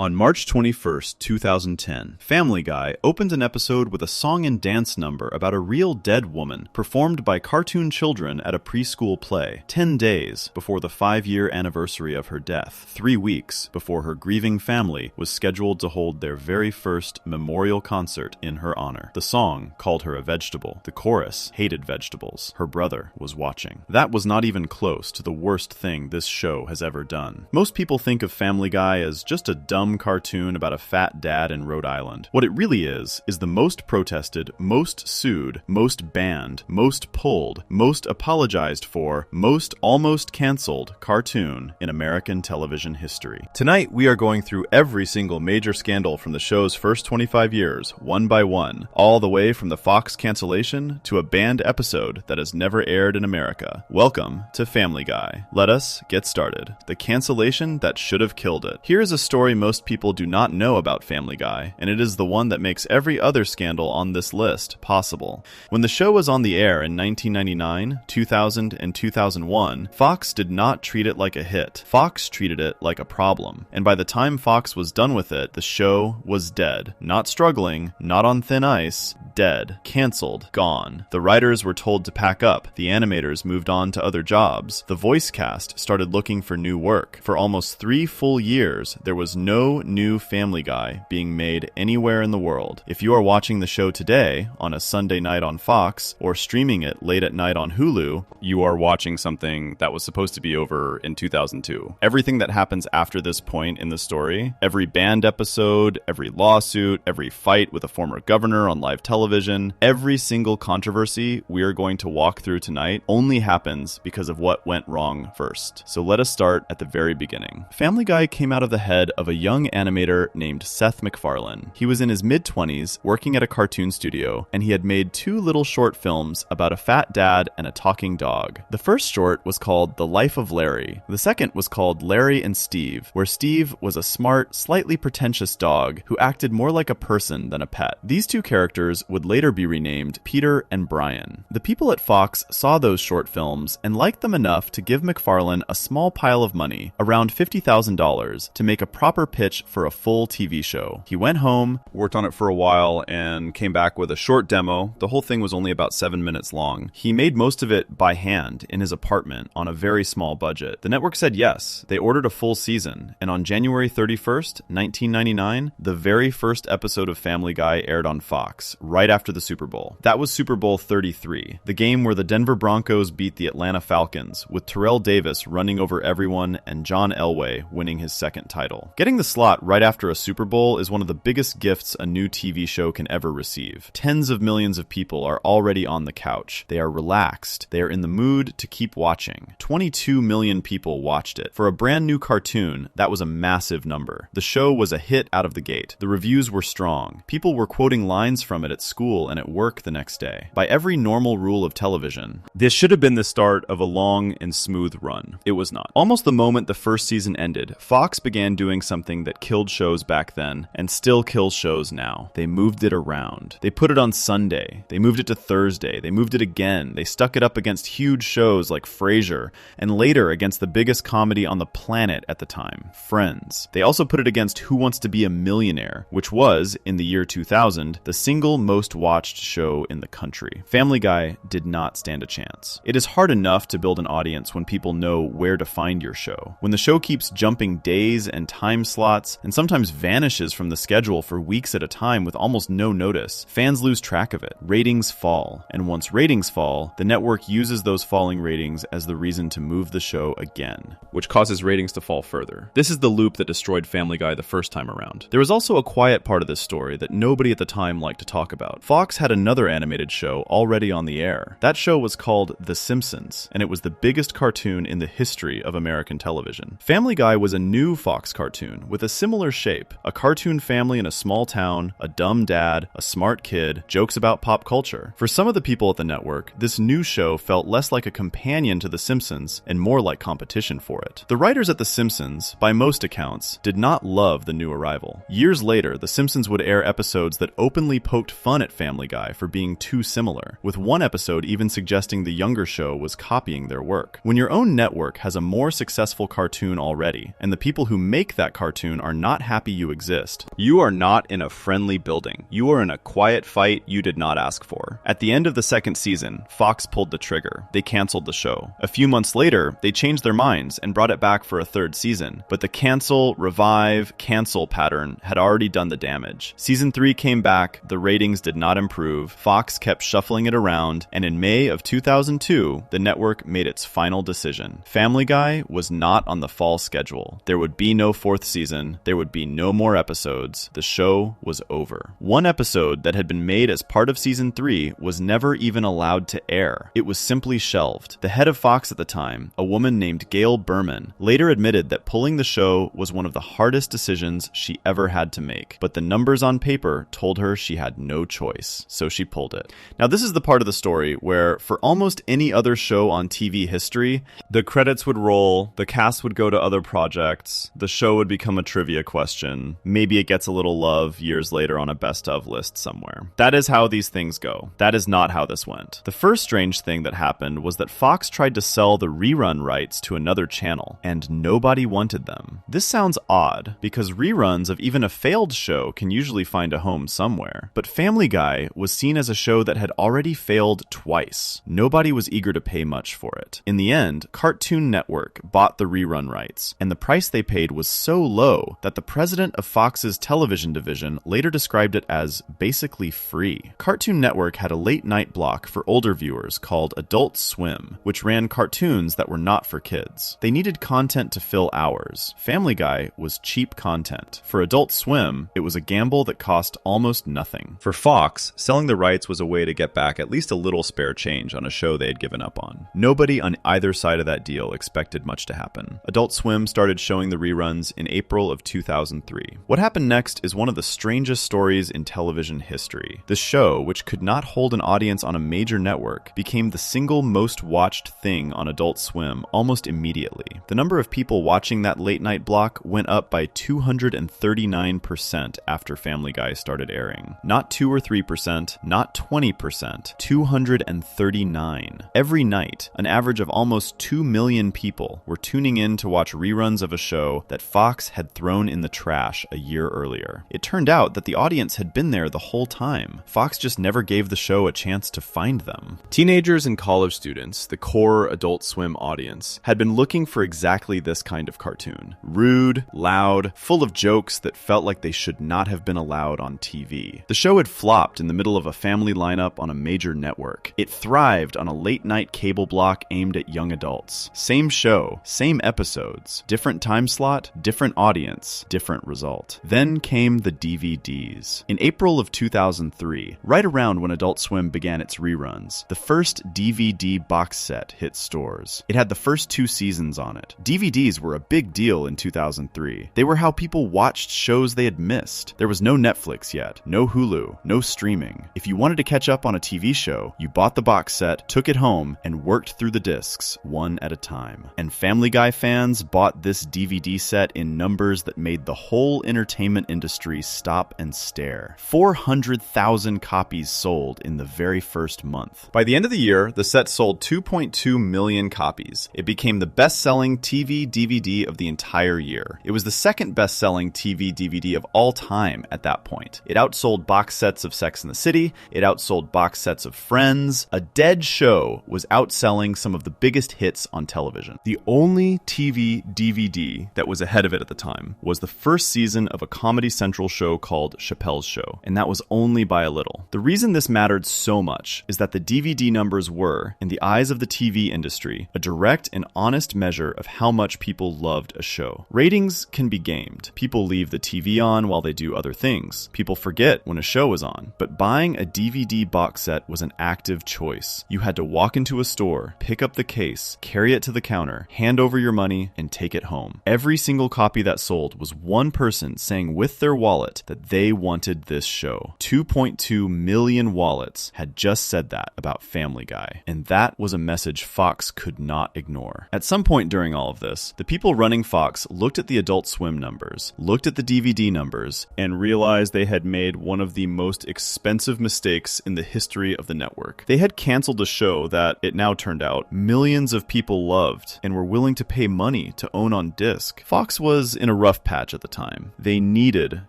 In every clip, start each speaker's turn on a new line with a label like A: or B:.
A: On March 21st, 2010, Family Guy opened an episode with a song and dance number about a real dead woman performed by cartoon children at a preschool play, 10 days before the 5-year anniversary of her death, 3 weeks before her grieving family was scheduled to hold their very first memorial concert in her honor. The song called her a vegetable. The chorus hated vegetables. Her brother was watching. That was not even close to the worst thing this show has ever done. Most people think of Family Guy as just a dumb cartoon about a fat dad in Rhode Island. What it really is the most protested, most sued, most banned, most pulled, most apologized for, most almost canceled cartoon in American television history. Tonight, we are going through every single major scandal from the show's first 25 years, one by one, all the way from the Fox cancellation to a banned episode that has never aired in America. Welcome to Family Guy. Let us get started. The cancellation that should have killed it. Here is a story most people do not know about Family Guy, and it is the one that makes every other scandal on this list possible. When the show was on the air in 1999, 2000, and 2001, Fox did not treat it like a hit. Fox treated it like a problem. And by the time Fox was done with it, the show was dead. Not struggling, not on thin ice, dead, canceled, gone. The writers were told to pack up. The animators moved on to other jobs. The voice cast started looking for new work. For almost 3 full years, there was no new Family Guy being made anywhere in the world. If you are watching the show today on a Sunday night on Fox or streaming it late at night on Hulu, you are watching something that was supposed to be over in 2002. Everything that happens after this point in the story, every banned episode, every lawsuit, every fight with a former governor on live television, every single controversy we are going to walk through tonight only happens because of what went wrong first. So let us start at the very beginning. Family Guy came out of the head of a young animator named Seth MacFarlane. He was in his mid-20s, working at a cartoon studio, and he had made 2 little short films about a fat dad and a talking dog. The first short was called The Life of Larry. The second was called Larry and Steve, where Steve was a smart, slightly pretentious dog who acted more like a person than a pet. These 2 characters would later be renamed Peter and Brian. The people at Fox saw those short films and liked them enough to give MacFarlane a small pile of money, around $50,000, to make a proper pitch for a full TV show. He went home, worked on it for a while, and came back with a short demo. The whole thing was only about 7 minutes long. He made most of it by hand in his apartment on a very small budget. The network said yes. They ordered a full season, and on January 31st, 1999, the very first episode of Family Guy aired on Fox, right after the Super Bowl. That was Super Bowl 33, the game where the Denver Broncos beat the Atlanta Falcons, with Terrell Davis running over everyone and John Elway winning his second title. Getting the slot right after a Super Bowl is one of the biggest gifts a new TV show can ever receive. Tens of millions of people are already on the couch. They are relaxed. They are in the mood to keep watching. 22 million people watched it. For a brand new cartoon, that was a massive number. The show was a hit out of the gate. The reviews were strong. People were quoting lines from it at school and at work the next day. By every normal rule of television, this should have been the start of a long and smooth run. It was not. Almost the moment the first season ended, Fox began doing something that killed shows back then and still kills shows now. They moved it around. They put it on Sunday. They moved it to Thursday. They moved it again. They stuck it up against huge shows like Frasier, and later against the biggest comedy on the planet at the time, Friends. They also put it against Who Wants to Be a Millionaire, which was, in the year 2000, the single most watched show in the country. Family Guy did not stand a chance. It is hard enough to build an audience when people know where to find your show. When the show keeps jumping days and time slots, and sometimes vanishes from the schedule for weeks at a time with almost no notice, fans lose track of it. Ratings fall. And once ratings fall, the network uses those falling ratings as the reason to move the show again, which causes ratings to fall further. This is the loop that destroyed Family Guy the first time around. There was also a quiet part of this story that nobody at the time liked to talk about. Fox had another animated show already on the air. That show was called The Simpsons, and it was the biggest cartoon in the history of American television. Family Guy was a new Fox cartoon with a similar shape, a cartoon family in a small town, a dumb dad, a smart kid, jokes about pop culture. For some of the people at the network, this new show felt less like a companion to The Simpsons and more like competition for it. The writers at The Simpsons, by most accounts, did not love the new arrival. Years later, The Simpsons would air episodes that openly poked fun fun at Family Guy for being too similar, with one episode even suggesting the younger show was copying their work. When your own network has a more successful cartoon already, and the people who make that cartoon are not happy you exist, you are not in a friendly building. You are in a quiet fight you did not ask for. At the end of the second season, Fox pulled the trigger. They canceled the show. A few months later, they changed their minds and brought it back for a third season, but the cancel, revive, cancel pattern had already done the damage. Season 3 came back, the ratings did not improve, Fox kept shuffling it around, and in May of 2002, the network made its final decision. Family Guy was not on the fall schedule. There would be no fourth season, there would be no more episodes, the show was over. One episode that had been made as part of Season 3 was never even allowed to air. It was simply shelved. The head of Fox at the time, a woman named Gail Berman, later admitted that pulling the show was one of the hardest decisions she ever had to make, but the numbers on paper told her she had no choice, so she pulled it. Now this is the part of the story where, for almost any other show on TV history, the credits would roll, the cast would go to other projects, the show would become a trivia question, maybe it gets a little love years later on a best of list somewhere. That is how these things go. That is not how this went. The first strange thing that happened was that Fox tried to sell the rerun rights to another channel, and nobody wanted them. This sounds odd, because reruns of even a failed show can usually find a home somewhere, but Family Guy was seen as a show that had already failed twice. Nobody was eager to pay much for it. In the end, Cartoon Network bought the rerun rights, and the price they paid was so low that the president of Fox's television division later described it as basically free. Cartoon Network had a late-night block for older viewers called Adult Swim, which ran cartoons that were not for kids. They needed content to fill hours. Family Guy was cheap content. For Adult Swim, it was a gamble that cost almost nothing. For Fox, selling the rights was a way to get back at least a little spare change on a show they had given up on. Nobody on either side of that deal expected much to happen. Adult Swim started showing the reruns in April of 2003. What happened next is one of the strangest stories in television history. The show, which could not hold an audience on a major network, became the single most watched thing on Adult Swim almost immediately. The number of people watching that late-night block went up by 239% after Family Guy started airing. Not 2 or 3%, not 20%, 239. Every night, an average of almost 2 million people were tuning in to watch reruns of a show that Fox had thrown in the trash a year earlier. It turned out that the audience had been there the whole time. Fox just never gave the show a chance to find them. Teenagers and college students, the core Adult Swim audience, had been looking for exactly this kind of cartoon. Rude, loud, full of jokes that felt like they should not have been allowed on TV. The show had flopped in the middle of a family lineup on a major network. It thrived on a late-night cable block aimed at young adults. Same show, same episodes, different time slot, different audience, different result. Then came the DVDs. In April of 2003, right around when Adult Swim began its reruns, the first DVD box set hit stores. It had the first 2 seasons on it. DVDs were a big deal in 2003. They were how people watched shows they had missed. There was no Netflix yet, no Hulu, no streaming. If you wanted to catch up on a TV show, you bought the box set, took it home, and worked through the discs one at a time. And Family Guy fans bought this DVD set in numbers that made the whole entertainment industry stop and stare. 400,000 copies sold in the very first month. By the end of the year, the set sold 2.2 million copies. It became the best-selling TV DVD of the entire year. It was the second best-selling TV DVD of all time at that point. It outsold box sets of Sex and the City. It outsold box sets of Friends. A dead show was outselling some of the biggest hits on television. The only TV DVD that was ahead of it at the time was the first season of a Comedy Central show called Chappelle's Show, and that was only by a little. The reason this mattered so much is that the DVD numbers were, in the eyes of the TV industry, a direct and honest measure of how much people loved a show. Ratings can be gamed. People leave the TV on while they do other things. People forget when a show is on. But buying a DVD box set was an active choice. You had to walk into a store, pick up the case, carry it to the counter, hand over your money, and take it home. Every single copy that sold was one person saying with their wallet that they wanted this show. 2.2 million wallets outlets had just said that about Family Guy, and that was a message Fox could not ignore. At some point during all of this, the people running Fox looked at the Adult Swim numbers, looked at the DVD numbers, and realized they had made one of the most expensive mistakes in the history of the network. They had canceled a show that, it now turned out, millions of people loved and were willing to pay money to own on disc. Fox was in a rough patch at the time. They needed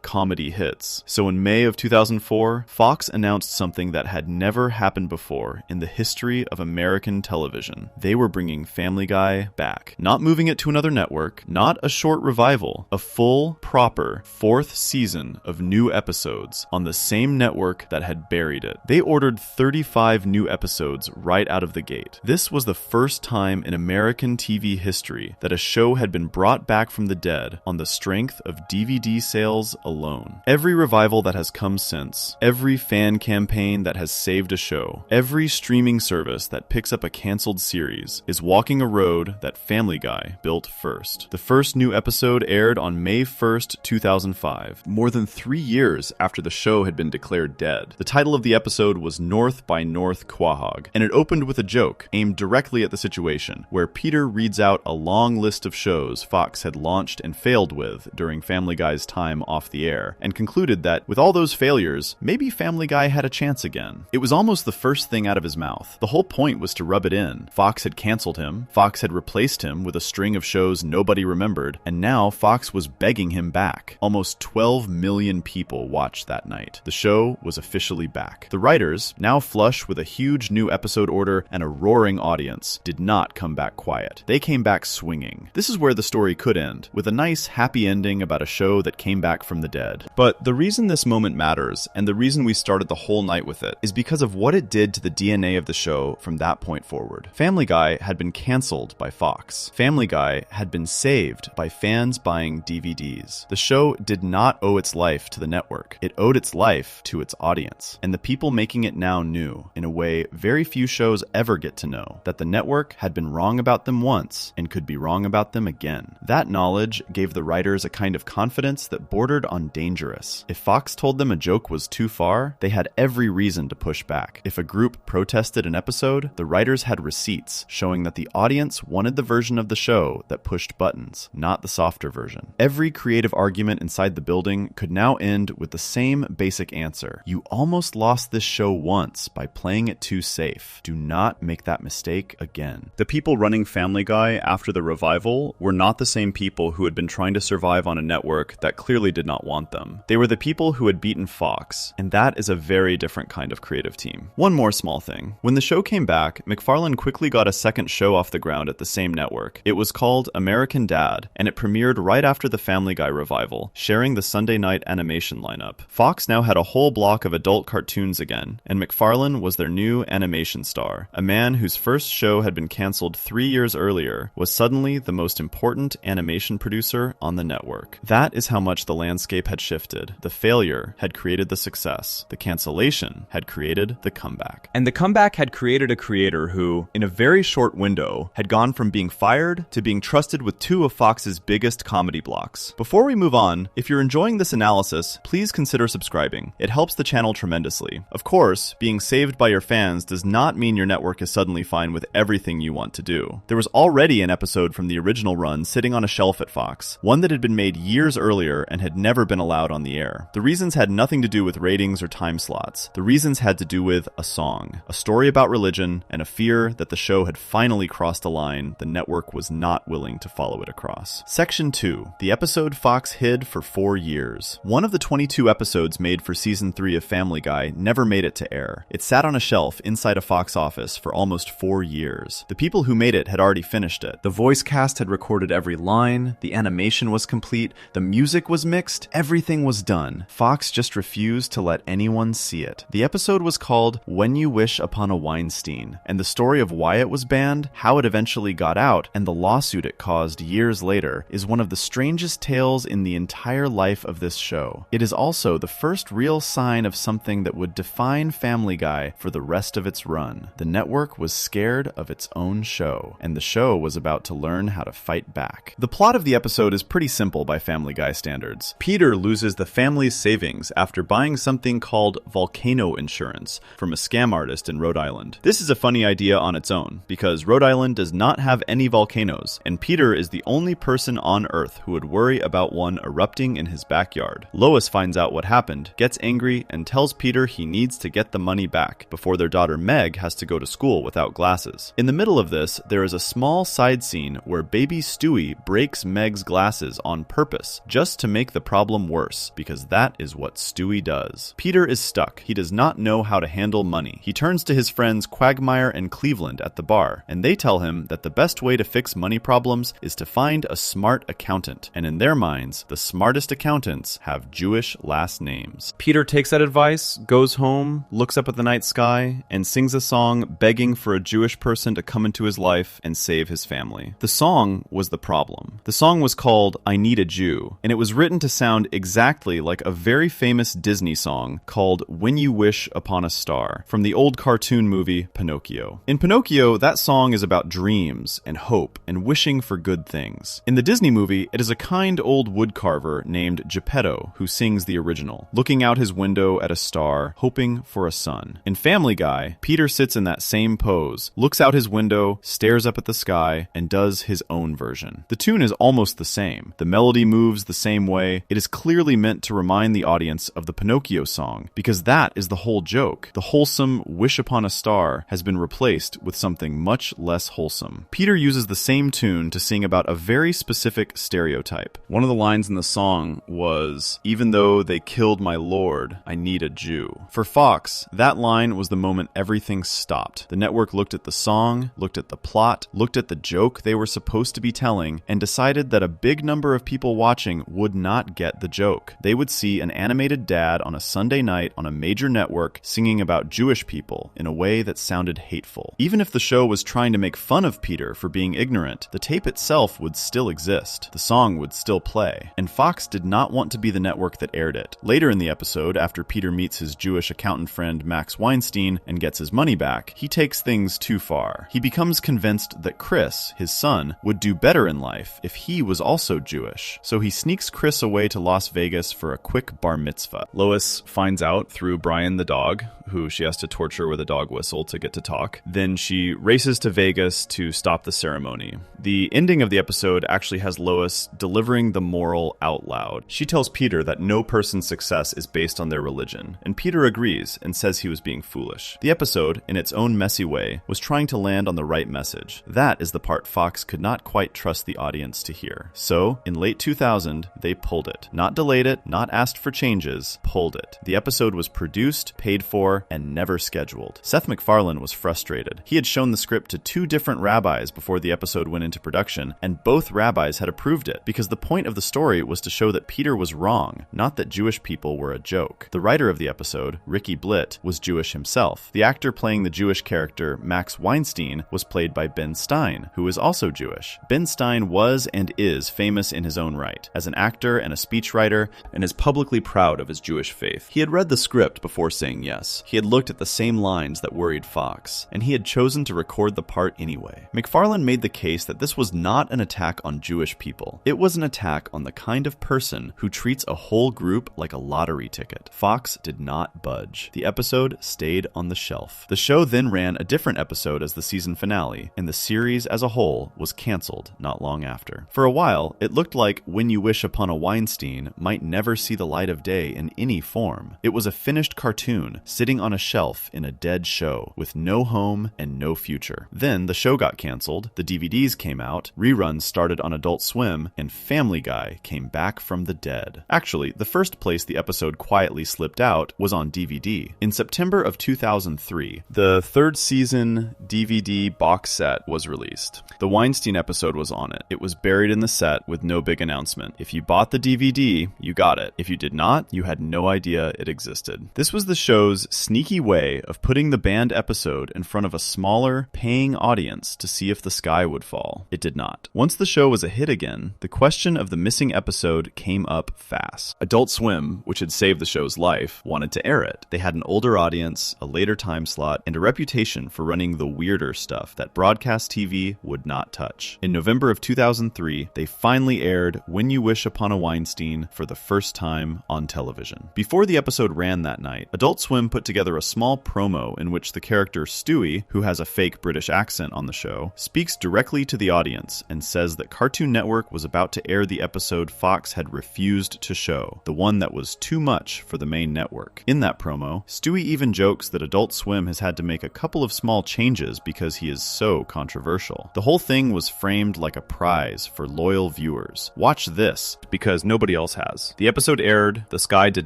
A: comedy hits. So in May of 2004, Fox announced something that had never happened before in the history of American television. They were bringing Family Guy back. Not moving it to another network, not a short revival, a full, proper 4th season of new episodes on the same network that had buried it. They ordered 35 new episodes right out of the gate. This was the first time in American TV history that a show had been brought back from the dead on the strength of DVD sales alone. Every revival that has come since, every fan campaign that has saved a show, every streaming service that picks up a canceled series is walking a road that Family Guy built first. The first new episode aired on May 1st, 2005, more than 3 years after the show had been declared dead. The title of the episode was North by North Quahog, and it opened with a joke aimed directly at the situation, where Peter reads out a long list of shows Fox had launched and failed with during Family Guy's time off the air, and concluded that with all those failures, maybe Family Guy had a chance again. It was almost the first thing out of his mouth. The whole point was to rub it in. Fox had canceled him, Fox had replaced him with a string of shows nobody remembered, and now Fox was begging him back. Almost 12 million people watched that night. The show was officially back. The writers, now flush with a huge new episode order and a roaring audience, did not come back quiet. They came back swinging. This is where the story could end, with a nice happy ending about a show that came back from the dead. But the reason this moment matters, and the reason we started the whole night with it, is because of what it did to the DNA of the show from that point forward. Family Guy had been canceled by Fox. Family Guy had been saved by fans buying DVDs. The show did not owe its life to the network. It owed its life to its audience. And the people making it now knew, in a way very few shows ever get to know, that the network had been wrong about them once and could be wrong about them again. That knowledge gave the writers a kind of confidence that bordered on dangerous. If Fox told them a joke was too far, they had every reason to push back. If a group protested an episode, the writers had receipts showing that the audience wanted the version of the show that pushed buttons, not the softer version. Every creative argument inside the building could now end with the same basic answer. You almost lost this show once by playing it too safe. Do not make that mistake again. The people running Family Guy after the revival were not the same people who had been trying to survive on a network that clearly did not want them. They were the people who had beaten Fox, and that is a very different kind of creative team. One more small thing. When the show came back, MacFarlane quickly got a second show off the ground at the same network. It was called American Dad, and it premiered right after the Family Guy revival, sharing the Sunday night animation lineup. Fox now had a whole block of adult cartoons again, and MacFarlane was their new animation star. A man whose first show had been canceled 3 years earlier was suddenly the most important animation producer on the network. That is how much the landscape had shifted. The failure had created the success. The cancellation had created the comeback. And the comeback had created a creator who, in a very short window, had gone from being fired to being trusted with 2 of Fox's biggest comedy blocks. Before we move on, if you're enjoying this analysis, please consider subscribing. It helps the channel tremendously. Of course, being saved by your fans does not mean your network is suddenly fine with everything you want to do. There was already an episode from the original run sitting on a shelf at Fox, one that had been made years earlier and had never been allowed on the air. The reasons had nothing to do with ratings or time slots. The reasons had to do with a song, a story about religion, and a fear that the show had finally crossed a line the network was not willing to follow it across. Section 2. The episode Fox hid for 4 years. One of the 22 episodes made for season 3 of Family Guy never made it to air. It sat on a shelf inside a Fox office for almost 4 years. The people who made it had already finished it. The voice cast had recorded every line, the animation was complete, the music was mixed, everything was done. Fox just refused to let anyone see it. The episode was called When You Wish Upon a Weinstein, and the story of why it was banned, how it eventually got out, and the lawsuit it caused years later is one of the strangest tales in the entire life of this show. It is also the first real sign of something that would define Family Guy for the rest of its run. The network was scared of its own show, and the show was about to learn how to fight back. The plot of the episode is pretty simple by Family Guy standards. Peter loses the family's savings after buying something called volcano insurance insurance from a scam artist in Rhode Island. This is a funny idea on its own, because Rhode Island does not have any volcanoes, and Peter is the only person on Earth who would worry about one erupting in his backyard. Lois finds out what happened, gets angry, and tells Peter he needs to get the money back before their daughter Meg has to go to school without glasses. In the middle of this, there is a small side scene where baby Stewie breaks Meg's glasses on purpose, just to make the problem worse, because that is what Stewie does. Peter is stuck. He does not know how to handle money. He turns to his friends Quagmire and Cleveland at the bar, and they tell him that the best way to fix money problems is to find a smart accountant, and in their minds, the smartest accountants have Jewish last names. Peter takes that advice, goes home, looks up at the night sky, and sings a song begging for a Jewish person to come into his life and save his family. The song was the problem. The song was called I Need a Jew, and it was written to sound exactly like a very famous Disney song called When You Wish Upon a Star from the old cartoon movie Pinocchio. In Pinocchio, that song is about dreams and hope and wishing for good things. In the Disney movie, it is a kind old woodcarver named Geppetto who sings the original, looking out his window at a star, hoping for a sun. In Family Guy, Peter sits in that same pose, looks out his window, stares up at the sky, and does his own version. The tune is almost the same. The melody moves the same way. It is clearly meant to remind the audience of the Pinocchio song, because that is the whole joke. The wholesome wish upon a star has been replaced with something much less wholesome. Peter uses the same tune to sing about a very specific stereotype. One of the lines in the song was, "Even though they killed my lord, I need a Jew." For Fox, that line was the moment everything stopped. The network looked at the song, looked at the plot, looked at the joke they were supposed to be telling, and decided that a big number of people watching would not get the joke. They would see an animated dad on a Sunday night on a major network singing about Jewish people in a way that sounded hateful. Even if the show was trying to make fun of Peter for being ignorant, the tape itself would still exist. The song would still play. And Fox did not want to be the network that aired it. Later in the episode, after Peter meets his Jewish accountant friend Max Weinstein and gets his money back, he takes things too far. He becomes convinced that Chris, his son, would do better in life if he was also Jewish. So he sneaks Chris away to Las Vegas for a quick bar mitzvah. Lois finds out through Brian the dog, who she has to torture with a dog whistle to get to talk. Then she races to Vegas to stop the ceremony. The ending of the episode actually has Lois delivering the moral out loud. She tells Peter that no person's success is based on their religion, and Peter agrees and says he was being foolish. The episode, in its own messy way, was trying to land on the right message. That is the part Fox could not quite trust the audience to hear. So, in late 2000, they pulled it. Not delayed it, not asked for changes, pulled it. The episode was produced, paid for, and never scheduled. Seth MacFarlane was frustrated. He had shown the script to 2 different rabbis before the episode went into production, and both rabbis had approved it, because the point of the story was to show that Peter was wrong, not that Jewish people were a joke. The writer of the episode, Ricky Blitt, was Jewish himself. The actor playing the Jewish character, Max Weinstein, was played by Ben Stein, who is also Jewish. Ben Stein was and is famous in his own right, as an actor and a speechwriter, and is publicly proud of his Jewish faith. He had read the script before saying yes. He had looked at the same lines that worried Fox, and he had chosen to record the part anyway. MacFarlane made the case that this was not an attack on Jewish people. It was an attack on the kind of person who treats a whole group like a lottery ticket. Fox did not budge. The episode stayed on the shelf. The show then ran a different episode as the season finale, and the series as a whole was canceled not long after. For a while, it looked like When You Wish Upon a Weinstein might never see the light of day in any form. It was a finished cartoon, sitting on a shelf in a dead show, with no home and no future. Then the show got canceled, the DVDs came out, reruns started on Adult Swim, and Family Guy came back from the dead. Actually, the first place the episode quietly slipped out was on DVD. In September of 2003, the 3rd season DVD box set was released. The Weinstein episode was on it. It was buried in the set with no big announcement. If you bought the DVD, you got it. If you did not, you had no idea it existed. This was the show's sneaky way of putting the banned episode in front of a smaller, paying audience to see if the sky would fall. It did not. Once the show was a hit again, the question of the missing episode came up fast. Adult Swim, which had saved the show's life, wanted to air it. They had an older audience, a later time slot, and a reputation for running the weirder stuff that broadcast TV would not touch. In November of 2003, they finally aired When You Wish Upon a Weinstein for the first time on television. Before the episode ran that night, Adult Adult Swim put together a small promo in which the character Stewie, who has a fake British accent on the show, speaks directly to the audience and says that Cartoon Network was about to air the episode Fox had refused to show, the one that was too much for the main network. In that promo, Stewie even jokes that Adult Swim has had to make a couple of small changes because he is so controversial. The whole thing was framed like a prize for loyal viewers. Watch this, because nobody else has. The episode aired, the sky did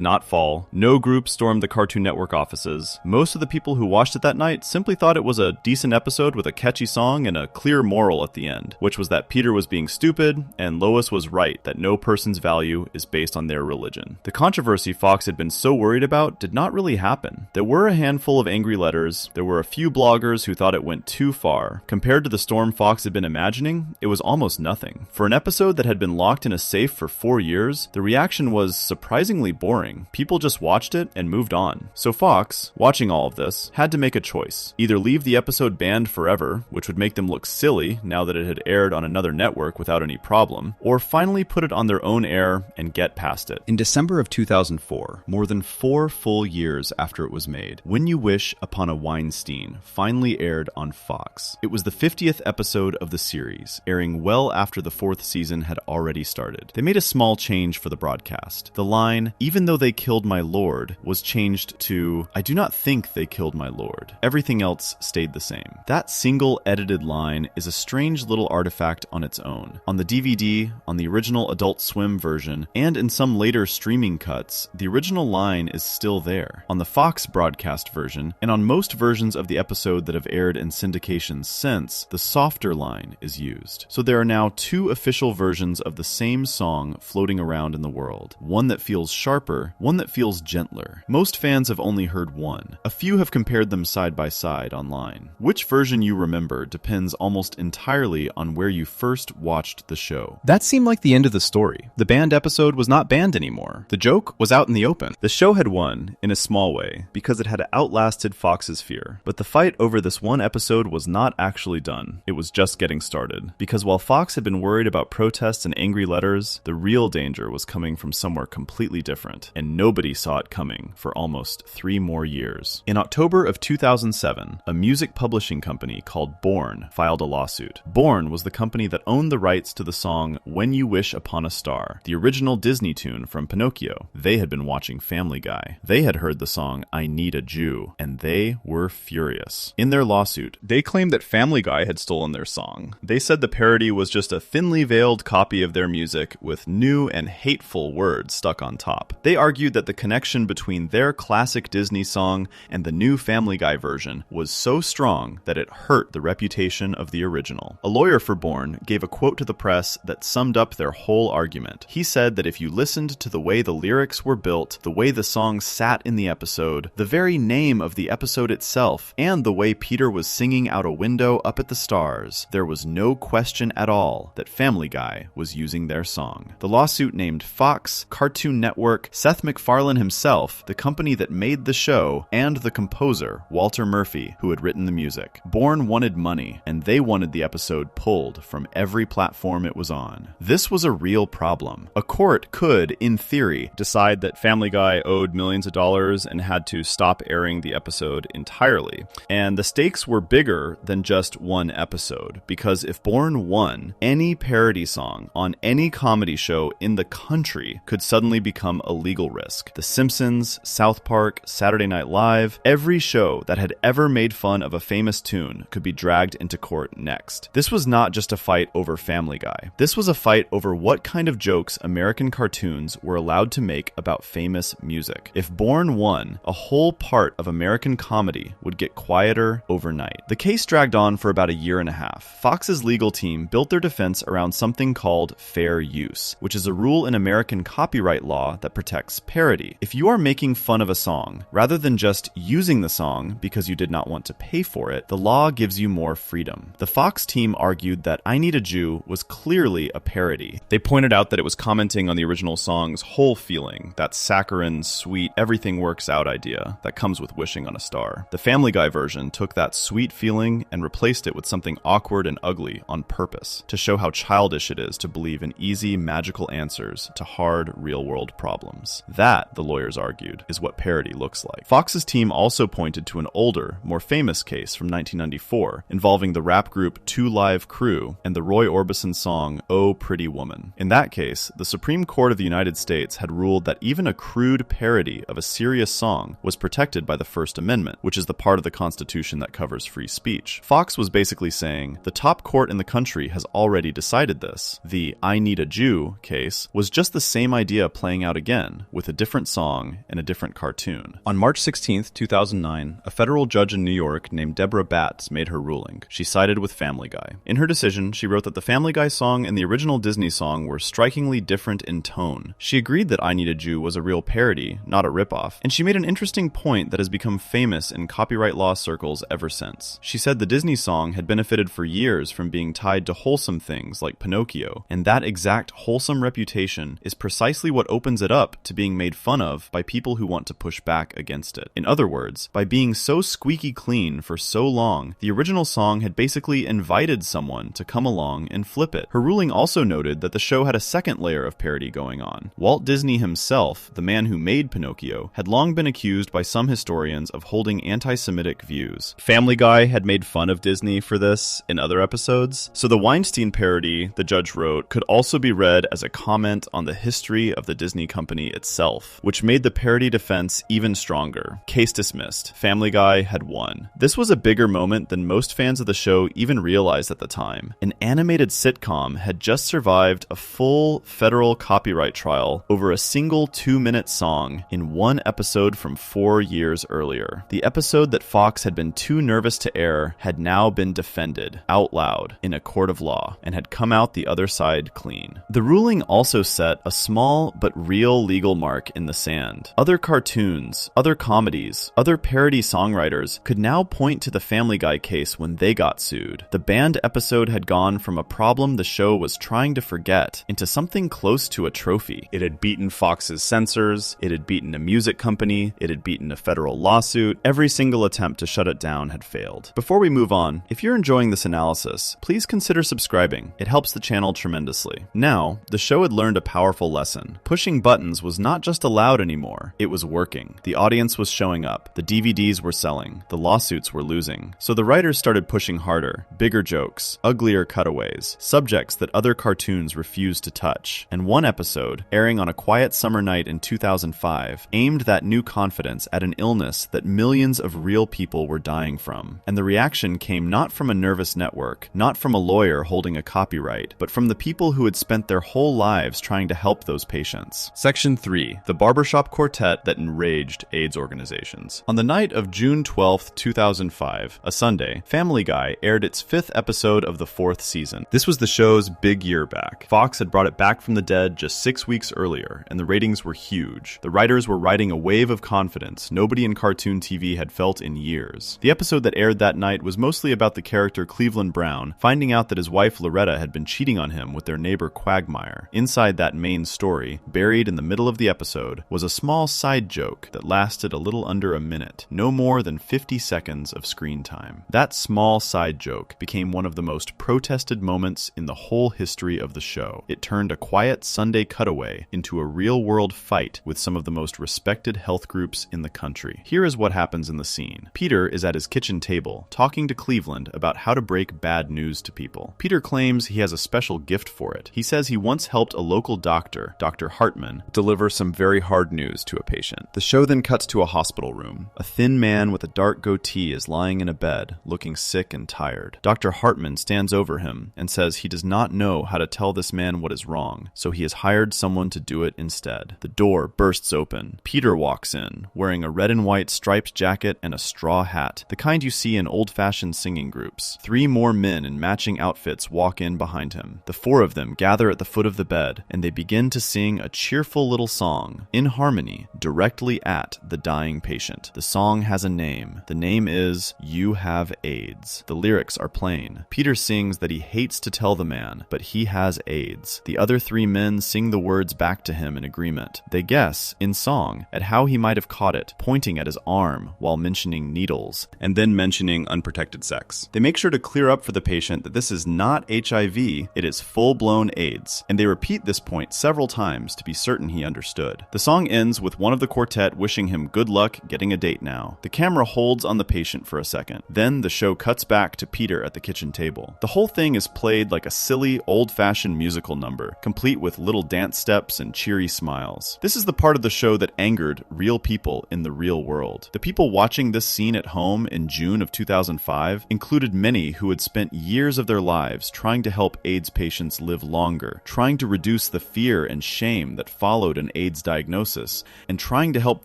A: not fall, no group stormed the Cartoon Network offices. Most of the people who watched it that night simply thought it was a decent episode with a catchy song and a clear moral at the end, which was that Peter was being stupid and Lois was right that no person's value is based on their religion. The controversy Fox had been so worried about did not really happen. There were a handful of angry letters, there were a few bloggers who thought it went too far. Compared to the storm Fox had been imagining, it was almost nothing. For an episode that had been locked in a safe for 4 years, the reaction was surprisingly boring. People just watched it and moved on. So Fox, watching all of this, had to make a choice. Either leave the episode banned forever, which would make them look silly now that it had aired on another network without any problem, or finally put it on their own air and get past it. In December of 2004, more than 4 full years after it was made, When You Wish Upon a Weinstein finally aired on Fox. It was the 50th episode of the series, airing well after the 4th season had already started. They made a small change for the broadcast. The line, "Even though they killed my lord," was changed to, "I do not think they killed my lord." Everything else stayed the same. That single edited line is a strange little artifact on its own. On the DVD, on the original Adult Swim version, and in some later streaming cuts, the original line is still there. On the Fox broadcast version, and on most versions of the episode that have aired in syndication since, the softer line is used. So there are now 2 official versions of the same song floating around in the world. One that feels sharper, one that feels gentler. Most fans have only heard one. A few have compared them side by side online. Which version you remember depends almost entirely on where you first watched the show. That seemed like the end of the story. The banned episode was not banned anymore. The joke was out in the open. The show had won, in a small way, because it had outlasted Fox's fear. But the fight over this one episode was not actually done. It was just getting started. Because while Fox had been worried about protests and angry letters, the real danger was coming from somewhere completely different, and nobody saw it coming for almost 3 more years. In October of 2007, a music publishing company called Born filed a lawsuit. Born was the company that owned the rights to the song When You Wish Upon a Star, the original Disney tune from Pinocchio. They had been watching Family Guy. They had heard the song I Need a Jew, and they were furious. In their lawsuit, they claimed that Family Guy had stolen their song. They said the parody was just a thinly veiled copy of their music with new and hateful words stuck on top. They argued that the connection between their classic Disney song and the new Family Guy version was so strong that it hurt the reputation of the original. A lawyer for Born gave a quote to the press that summed up their whole argument. He said that if you listened to the way the lyrics were built, the way the song sat in the episode, the very name of the episode itself, and the way Peter was singing out a window up at the stars, there was no question at all that Family Guy was using their song. The lawsuit named Fox, Cartoon Network, Seth MacFarlane himself, the company that made the show, and the composer, Walter Murphy, who had written the music. Born wanted money, and they wanted the episode pulled from every platform it was on. This was a real problem. A court could, in theory, decide that Family Guy owed millions of dollars and had to stop airing the episode entirely. And the stakes were bigger than just one episode, because if Born won, any parody song on any comedy show in the country could suddenly become a legal risk. The Simpsons, South Park, Saturday Night Live, every show that had ever made fun of a famous tune could be dragged into court next. This was not just a fight over Family Guy. This was a fight over what kind of jokes American cartoons were allowed to make about famous music. If Born won, a whole part of American comedy would get quieter overnight. The case dragged on for about a year and a half. Fox's legal team built their defense around something called fair use, which is a rule in American copyright law that protects parody. If you are making fun of a song, rather than just using the song because you did not want to pay for it, the law gives you more freedom. The Fox team argued that I Need a Jew was clearly a parody. They pointed out that it was commenting on the original song's whole feeling, that saccharine, sweet, everything works out idea that comes with wishing on a star. The Family Guy version took that sweet feeling and replaced it with something awkward and ugly on purpose, to show how childish it is to believe in easy, magical answers to hard, real-world problems. That, the lawyers argued, is what parody parody looks like. Fox's team also pointed to an older, more famous case from 1994 involving the rap group 2 Live Crew and the Roy Orbison song Oh Pretty Woman. In that case, the Supreme Court of the United States had ruled that even a crude parody of a serious song was protected by the First Amendment, which is the part of the Constitution that covers free speech. Fox was basically saying, the top court in the country has already decided this. The I Need a Jew case was just the same idea playing out again, with a different song and a different cartoon. On March 16, 2009, a federal judge in New York named Deborah Batts made her ruling. She sided with Family Guy. In her decision, she wrote that the Family Guy song and the original Disney song were strikingly different in tone. She agreed that I Need a Jew was a real parody, not a ripoff, and she made an interesting point that has become famous in copyright law circles ever since. She said the Disney song had benefited for years from being tied to wholesome things like Pinocchio, and that exact wholesome reputation is precisely what opens it up to being made fun of by people who want to push back against it. In other words, by being so squeaky clean for so long, the original song had basically invited someone to come along and flip it. Her ruling also noted that the show had a second layer of parody going on. Walt Disney himself, the man who made Pinocchio, had long been accused by some historians of holding anti-Semitic views. Family Guy had made fun of Disney for this in other episodes, so the Weinstein parody, the judge wrote, could also be read as a comment on the history of the Disney company itself, which made the parody defense even stronger. Case dismissed. Family Guy had won. This was a bigger moment than most fans of the show even realized at the time. An animated sitcom had just survived a full federal copyright trial over a single 2-minute song in one episode from 4 years earlier. The episode that Fox had been too nervous to air had now been defended out loud in a court of law and had come out the other side clean. The ruling also set a small but real legal mark in the sand. Other cartoons, other comedies, other parody songwriters could now point to the Family Guy case when they got sued. The banned episode had gone from a problem the show was trying to forget into something close to a trophy. It had beaten Fox's censors, it had beaten a music company, it had beaten a federal lawsuit. Every single attempt to shut it down had failed. Before we move on, if you're enjoying this analysis, please consider subscribing. It helps the channel tremendously. Now, the show had learned a powerful lesson. Pushing buttons was not just allowed anymore, it was working. The audience was showing up, the DVDs were selling, the lawsuits were losing. So the writers started pushing harder, bigger jokes, uglier cutaways, subjects that other cartoons refused to touch. And one episode, airing on a quiet summer night in 2005, aimed that new confidence at an illness that millions of real people were dying from. And the reaction came not from a nervous network, not from a lawyer holding a copyright, but from the people who had spent their whole lives trying to help those patients. Section 3. The Barbershop Quartet that enraged AIDS organizations. On the night of June 12, 2005, a Sunday, Family Guy aired its 5th episode of the 4th season. This was the show's big year back. Fox had brought it back from the dead just 6 weeks earlier, and the ratings were huge. The writers were riding a wave of confidence nobody in cartoon TV had felt in years. The episode that aired that night was mostly about the character Cleveland Brown finding out that his wife Loretta had been cheating on him with their neighbor Quagmire. Inside that main story, buried in the middle of the episode, was a small side joke that lasted a little under a minute, no more than 50 seconds of screen time. That small side joke became one of the most protested moments in the whole history of the show. It turned a quiet Sunday cutaway into a real-world fight with some of the most respected health groups in the country. Here is what happens in the scene. Peter is at his kitchen table, talking to Cleveland about how to break bad news to people. Peter claims he has a special gift for it. He says he once helped a local doctor, Dr. Hartman, deliver some very hard news to a patient. The show then cuts to a hospital room. A thin man with a dark goatee is lying in a bed, looking sick and tired. Dr. Hartman stands over him and says he does not know how to tell this man what is wrong, so he has hired someone to do it instead. The door bursts open. Peter walks in, wearing a red and white striped jacket and a straw hat, the kind you see in old-fashioned singing groups. 3 more men in matching outfits walk in behind him. The 4 of them gather at the foot of the bed, and they begin to sing a cheerful little song, in harmony, directly at the dying patient. The song has a name. The name is You Have AIDS. The lyrics are plain. Peter sings that he hates to tell the man, but he has AIDS. The other 3 men sing the words back to him in agreement. They guess, in song, at how he might have caught it, pointing at his arm while mentioning needles, and then mentioning unprotected sex. They make sure to clear up for the patient that this is not HIV, it is full-blown AIDS, and they repeat this point several times to be certain he understood. The song ends with one of the quartet quartet wishing him good luck getting a date now. The camera holds on the patient for a second. Then the show cuts back to Peter at the kitchen table. The whole thing is played like a silly, old-fashioned musical number, complete with little dance steps and cheery smiles. This is the part of the show that angered real people in the real world. The people watching this scene at home in June of 2005 included many who had spent years of their lives trying to help AIDS patients live longer, trying to reduce the fear and shame that followed an AIDS diagnosis, and trying to help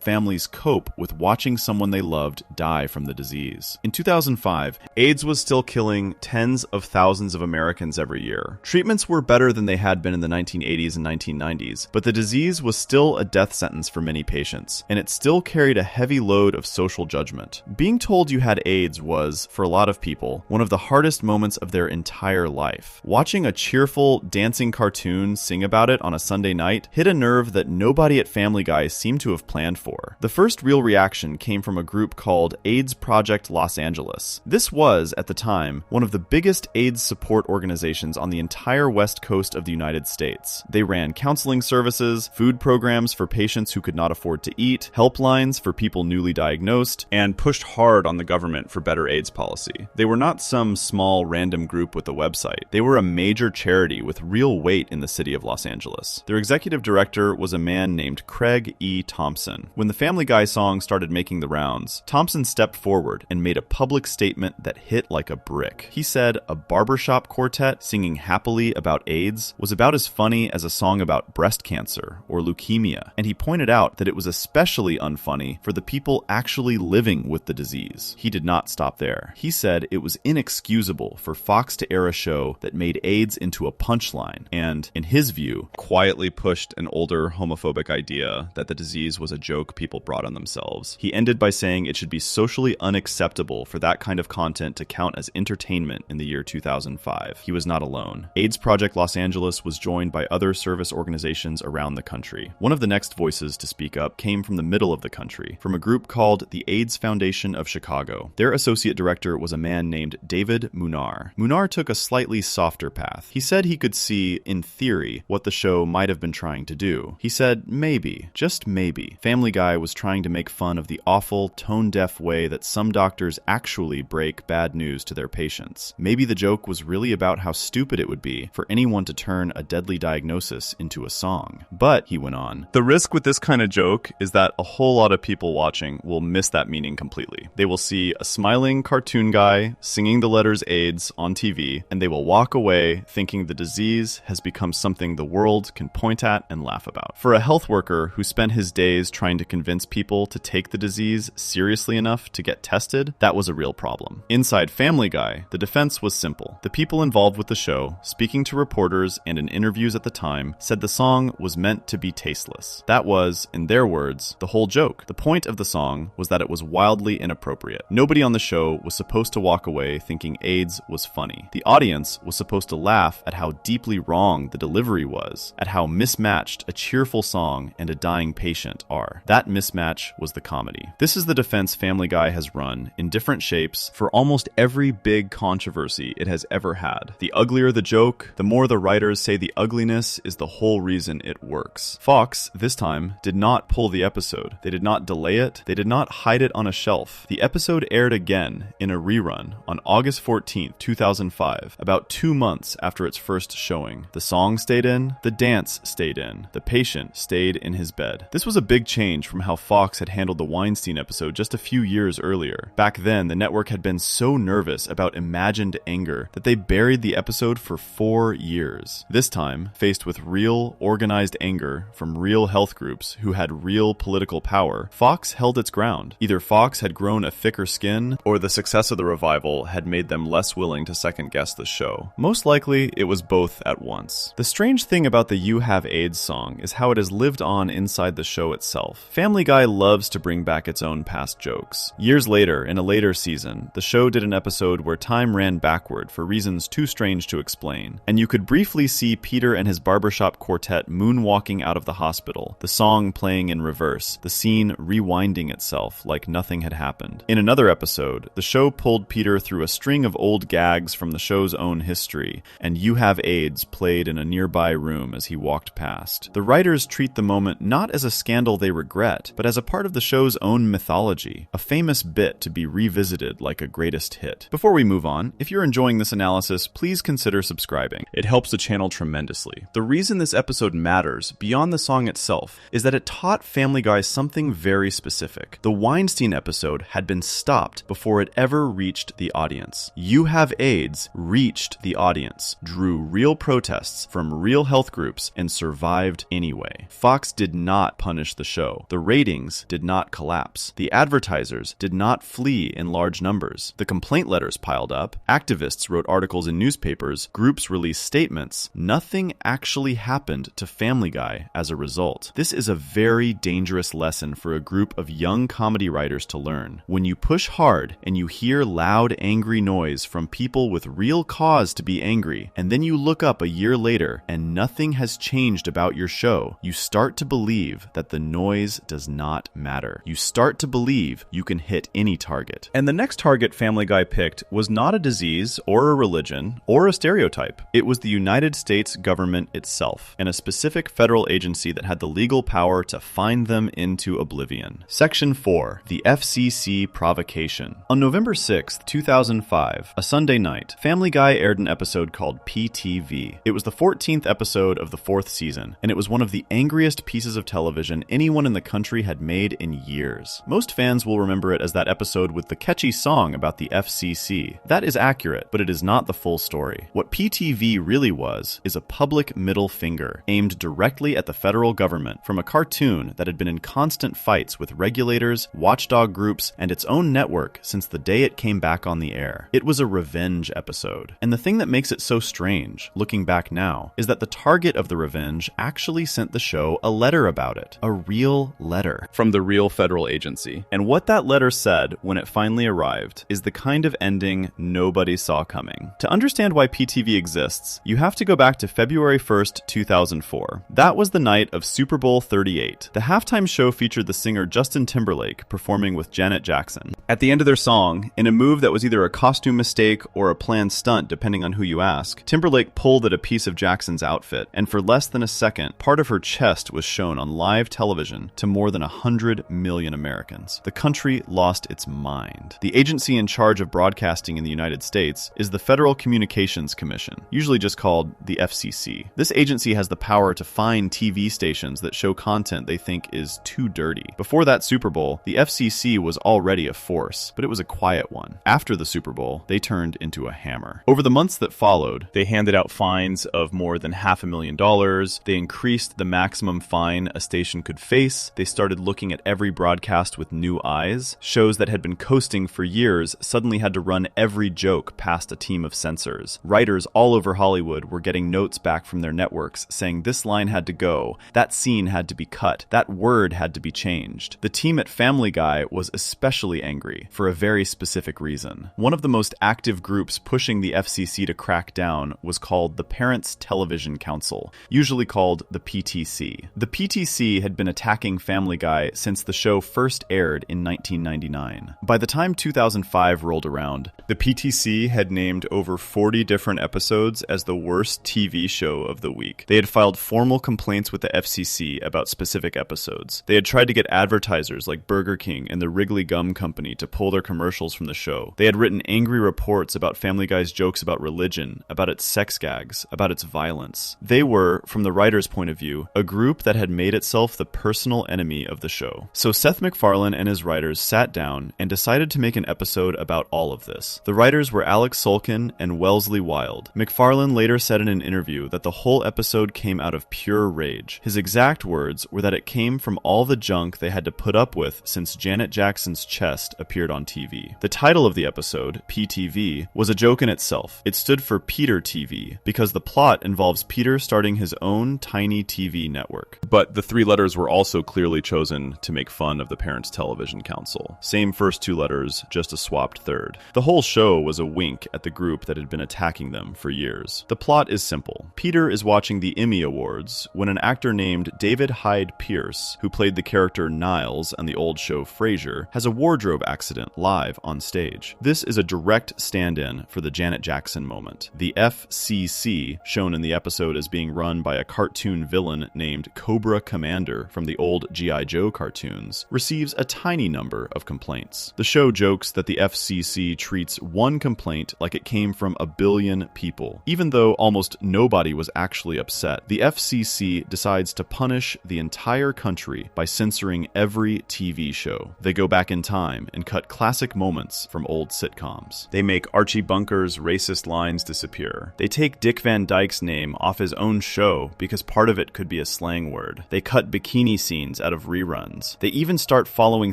A: families cope with watching someone they loved die from the disease. In 2005, AIDS was still killing tens of thousands of Americans every year. Treatments were better than they had been in the 1980s and 1990s, but the disease was still a death sentence for many patients, and it still carried a heavy load of social judgment. Being told you had AIDS was, for a lot of people, one of the hardest moments of their entire life. Watching a cheerful, dancing cartoon sing about it on a Sunday night hit a nerve that nobody at Family Guy seemed to have planned for. The first real reaction came from a group called AIDS Project Los Angeles. This was, at the time, one of the biggest AIDS support organizations on the entire west coast of the United States. They ran counseling services, food programs for patients who could not afford to eat, helplines for people newly diagnosed, and pushed hard on the government for better AIDS policy. They were not some small random group with a website. They were a major charity with real weight in the city of Los Angeles. Their executive director was a man named Craig E. Thompson. When the Family Guy song started making the rounds, Thompson stepped forward and made a public statement that hit like a brick. He said a barbershop quartet singing happily about AIDS was about as funny as a song about breast cancer or leukemia, and he pointed out that it was especially unfunny for the people actually living with the disease. He did not stop there. He said it was inexcusable for Fox to air a show that made AIDS into a punchline and, in his view, quietly pushed an older homophobic idea that the disease was a joke people brought on themselves. He ended by saying it should be socially unacceptable for that kind of content to count as entertainment in the year 2005. He was not alone. AIDS Project Los Angeles was joined by other service organizations around the country. One of the next voices to speak up came from the middle of the country, from a group called the AIDS Foundation of Chicago. Their associate director was a man named David Munar. Munar took a slightly softer path. He said he could see, in theory, what the show might have been trying to do. He said maybe, just maybe, Family Guy was trying to make fun of the awful, tone-deaf way that some doctors actually break bad news to their patients. Maybe the joke was really about how stupid it would be for anyone to turn a deadly diagnosis into a song. But, he went on, the risk with this kind of joke is that a whole lot of people watching will miss that meaning completely. They will see a smiling cartoon guy singing the letters AIDS on TV, and they will walk away thinking the disease has become something the world can point at and laugh about. For a health worker who spent his days trying to convince people to take the disease seriously enough to get tested, that was a real problem. Inside Family Guy, the defense was simple. The people involved with the show, speaking to reporters and in interviews at the time, said the song was meant to be tasteless. That was, in their words, the whole joke. The point of the song was that it was wildly inappropriate. Nobody on the show was supposed to walk away thinking AIDS was funny. The audience was supposed to laugh at how deeply wrong the delivery was, at how mismatched a cheerful song and a dying patient are. That mismatch was the comedy. This is the defense Family Guy has run, in different shapes, for almost every big controversy it has ever had. The uglier the joke, the more the writers say the ugliness is the whole reason it works. Fox, this time, did not pull the episode. They did not delay it. They did not hide it on a shelf. The episode aired again in a rerun on August 14th, 2005, about 2 months after its first showing. The song stayed in, the dance stayed in, the patient stayed in his bed. This was a big change from how Fox had handled the Weinstein episode just a few years earlier. Back then, the network had been so nervous about imagined anger that they buried the episode for 4 years. This time, faced with real, organized anger from real health groups who had real political power, Fox held its ground. Either Fox had grown a thicker skin, or the success of the revival had made them less willing to second-guess the show. Most likely, it was both at once. The strange thing about the You Have AIDS song is how it has lived on inside the show itself. Family Guy loves to bring back its own past jokes. Years later, in a later season, the show did an episode where time ran backward for reasons too strange to explain, and you could briefly see Peter and his barbershop quartet moonwalking out of the hospital, the song playing in reverse, the scene rewinding itself like nothing had happened. In another episode, the show pulled Peter through a string of old gags from the show's own history, and You Have AIDS played in a nearby room as he walked past. The writers treat the moment not as a scandal they regret, regret, but as a part of the show's own mythology, a famous bit to be revisited like a greatest hit. Before we move on, if you're enjoying this analysis, please consider subscribing. It helps the channel tremendously. The reason this episode matters, beyond the song itself, is that it taught Family Guy something very specific. The Weinstein episode had been stopped before it ever reached the audience. You Have AIDS reached the audience, drew real protests from real health groups, and survived anyway. Fox did not punish the show. The ratings did not collapse. The advertisers did not flee in large numbers. The complaint letters piled up. Activists wrote articles in newspapers. Groups released statements. Nothing actually happened to Family Guy as a result. This is a very dangerous lesson for a group of young comedy writers to learn. When you push hard and you hear loud, angry noise from people with real cause to be angry, and then you look up a year later and nothing has changed about your show, you start to believe that the noise does not matter. You start to believe you can hit any target. And the next target Family Guy picked was not a disease or a religion or a stereotype. It was the United States government itself, and a specific federal agency that had the legal power to fine them into oblivion. Section 4. The FCC Provocation. On November 6th, 2005, a Sunday night, Family Guy aired an episode called PTV. It was the 14th episode of the 4th season, and it was one of the angriest pieces of television anyone in the country had made in years. Most fans will remember it as that episode with the catchy song about the FCC. That is accurate, but it is not the full story. What PTV really was is a public middle finger aimed directly at the federal government from a cartoon that had been in constant fights with regulators, watchdog groups, and its own network since the day it came back on the air. It was a revenge episode. And the thing that makes it so strange, looking back now, is that the target of the revenge actually sent the show a letter about it. A real letter. From the real federal agency. And what that letter said when it finally arrived is the kind of ending nobody saw coming. To understand why PTV exists, you have to go back to February 1st, 2004. That was the night of Super Bowl 38. The halftime show featured the singer Justin Timberlake performing with Janet Jackson. At the end of their song, in a move that was either a costume mistake or a planned stunt depending on who you ask, Timberlake pulled at a piece of Jackson's outfit, and for less than a second, part of her chest was shown on live television to more than 100 million Americans. The country lost its mind. The agency in charge of broadcasting in the United States is the Federal Communications Commission, usually just called the FCC. This agency has the power to fine TV stations that show content they think is too dirty. Before that Super Bowl, the FCC was already a force, but it was a quiet one. After the Super Bowl, they turned into a hammer. Over the months that followed, they handed out fines of more than $500,000. They increased the maximum fine a station could face. They started looking at every broadcast with new eyes. Shows that had been coasting for years suddenly had to run every joke past a team of censors. Writers all over Hollywood were getting notes back from their networks saying this line had to go, that scene had to be cut, that word had to be changed. The team at Family Guy was especially angry for a very specific reason. One of the most active groups pushing the FCC to crack down was called the Parents Television Council, usually called the PTC. The PTC had been attacking Family Guy since the show first aired in 1999. By the time 2005 rolled around, the PTC had named over 40 different episodes as the worst TV show of the week. They had filed formal complaints with the FCC about specific episodes. They had tried to get advertisers like Burger King and the Wrigley Gum Company to pull their commercials from the show. They had written angry reports about Family Guy's jokes about religion, about its sex gags, about its violence. They were, from the writer's point of view, a group that had made itself the personal enemy of the show. So Seth MacFarlane and his writers sat down and decided to make an episode about all of this. The writers were Alex Sulkin and Wellesley Wild. MacFarlane later said in an interview that the whole episode came out of pure rage. His exact words were that it came from all the junk they had to put up with since Janet Jackson's chest appeared on TV. The title of the episode, PTV, was a joke in itself. It stood for Peter TV because the plot involves Peter starting his own tiny TV network. But the three letters were also clearly chosen to make fun of the Parents Television Council. Same first two letters, just a swapped third. The whole show was a wink at the group that had been attacking them for years. The plot is simple. Peter is watching the Emmy Awards when an actor named David Hyde Pierce, who played the character Niles on the old show Frasier, has a wardrobe accident live on stage. This is a direct stand-in for the Janet Jackson moment. The FCC, shown in the episode as being run by a cartoon villain named Cobra Commander from the old old G.I. Joe cartoons, receives a tiny number of complaints. The show jokes that the FCC treats one complaint like it came from a billion people. Even though almost nobody was actually upset, the FCC decides to punish the entire country by censoring every TV show. They go back in time and cut classic moments from old sitcoms. They make Archie Bunker's racist lines disappear. They take Dick Van Dyke's name off his own show because part of it could be a slang word. They cut bikini scenes out of reruns. They even start following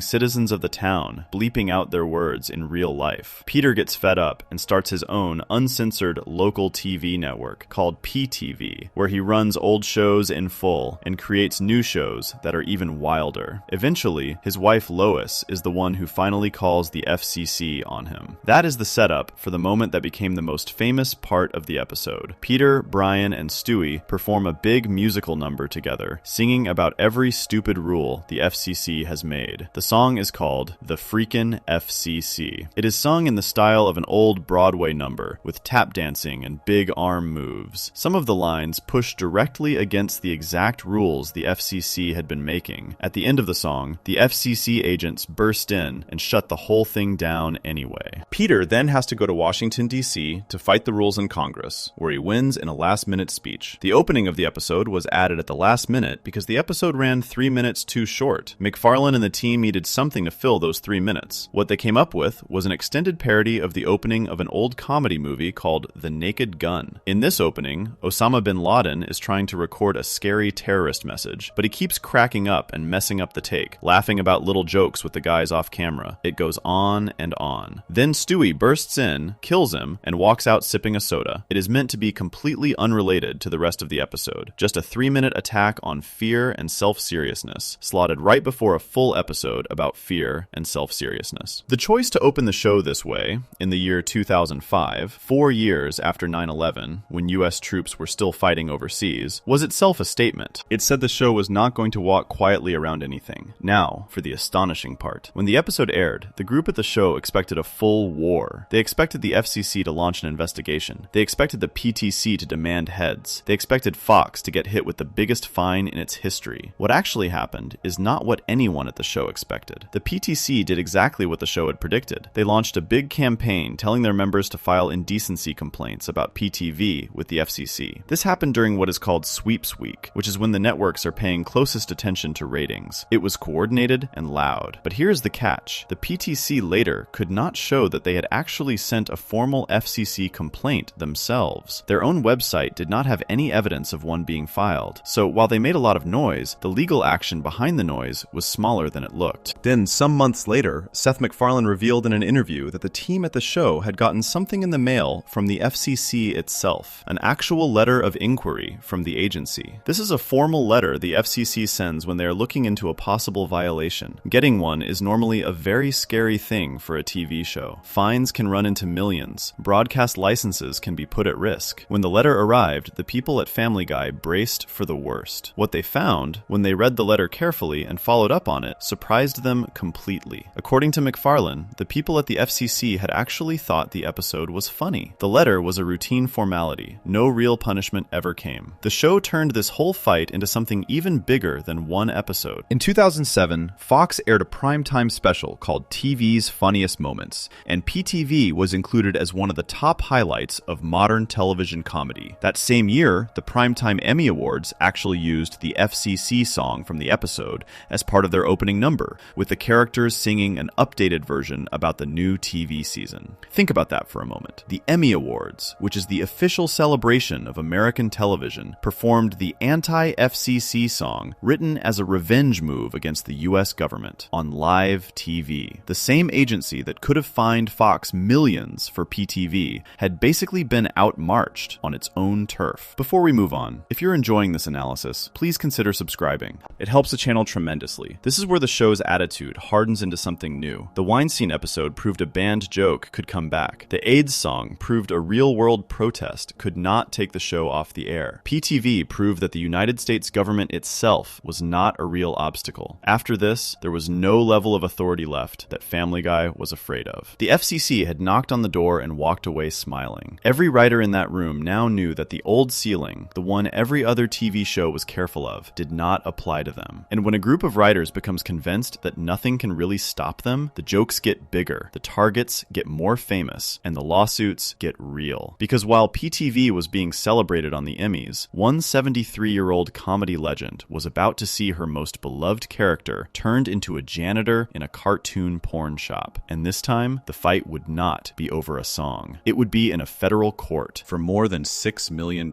A: citizens of the town, bleeping out their words in real life. Peter gets fed up and starts his own uncensored local TV network called PTV, where he runs old shows in full and creates new shows that are even wilder. Eventually, his wife Lois is the one who finally calls the FCC on him. That is the setup for the moment that became the most famous part of the episode. Peter, Brian, and Stewie perform a big musical number together, singing about every stupid rule the FCC has made. The song is called The Freakin' FCC. It is sung in the style of an old Broadway number, with tap dancing and big arm moves. Some of the lines push directly against the exact rules the FCC had been making. At the end of the song, the FCC agents burst in and shut the whole thing down anyway. Peter then has to go to Washington, D.C. to fight the rules in Congress, where he wins in a last-minute speech. The opening of the episode was added at the last minute because the episode ran 3 minutes too short. McFarlane and the team needed something to fill those 3 minutes. What they came up with was an extended parody of the opening of an old comedy movie called The Naked Gun. In this opening, Osama bin Laden is trying to record a scary terrorist message, but he keeps cracking up and messing up the take, laughing about little jokes with the guys off camera. It goes on and on. Then Stewie bursts in, kills him, and walks out sipping a soda. It is meant to be completely unrelated to the rest of the episode. Just a 3-minute attack on fear and self-seriousness, slotted right before a full episode about fear and self-seriousness. The choice to open the show this way, in the year 2005, 4 years after 9/11, when U.S. troops were still fighting overseas, was itself a statement. It said the show was not going to walk quietly around anything. Now, for the astonishing part. When the episode aired, the group at the show expected a full war. They expected the FCC to launch an investigation. They expected the PTC to demand heads. They expected Fox to get hit with the biggest fine in its history. What actually happened is not what anyone at the show expected. The PTC did exactly what the show had predicted. They launched a big campaign telling their members to file indecency complaints about PTV with the FCC. This happened during what is called Sweeps Week, which is when the networks are paying closest attention to ratings. It was coordinated and loud. But here's the catch. The PTC later could not show that they had actually sent a formal FCC complaint themselves. Their own website did not have any evidence of one being filed. So while they made a lot of noise, the legal action behind the noise was smaller than it looked. Then, some months later, Seth MacFarlane revealed in an interview that the team at the show had gotten something in the mail from the FCC itself, an actual letter of inquiry from the agency. This is a formal letter the FCC sends when they are looking into a possible violation. Getting one is normally a very scary thing for a TV show. Fines can run into millions. Broadcast licenses can be put at risk. When the letter arrived, the people at Family Guy braced for the worst. What they found, when they read the letter carefully and followed up on it, surprised them completely. According to MacFarlane, the people at the FCC had actually thought the episode was funny. The letter was a routine formality. No real punishment ever came. The show turned this whole fight into something even bigger than one episode. In 2007, Fox aired a primetime special called TV's Funniest Moments, and PTV was included as one of the top highlights of modern television comedy. That same year, the Primetime Emmy Awards actually used the FCC song from the episode as part of their opening number, with the characters singing an updated version about the new TV season. Think about that for a moment. The Emmy Awards, which is the official celebration of American television, performed the anti-FCC song written as a revenge move against the U.S. government on live TV. The same agency that could have fined Fox millions for PTV had basically been outmarched on its own turf. Before we move on, if you're enjoying this analysis, please consider subscribing. It helps the channel tremendously. This is where the show's attitude hardens into something new. The Weinstein episode proved a banned joke could come back. The AIDS song proved a real-world protest could not take the show off the air. PTV proved that the United States government itself was not a real obstacle. After this, there was no level of authority left that Family Guy was afraid of. The FCC had knocked on the door and walked away smiling. Every writer in that room now knew that the old ceiling, the one every other TV show was careful of, did not apply to them. them. And when a group of writers becomes convinced that nothing can really stop them, the jokes get bigger, the targets get more famous, and the lawsuits get real. Because while PTV was being celebrated on the Emmys, one 73-year-old comedy legend was about to see her most beloved character turned into a janitor in a cartoon porn shop. And this time, the fight would not be over a song. It would be in a federal court for more than $6 million.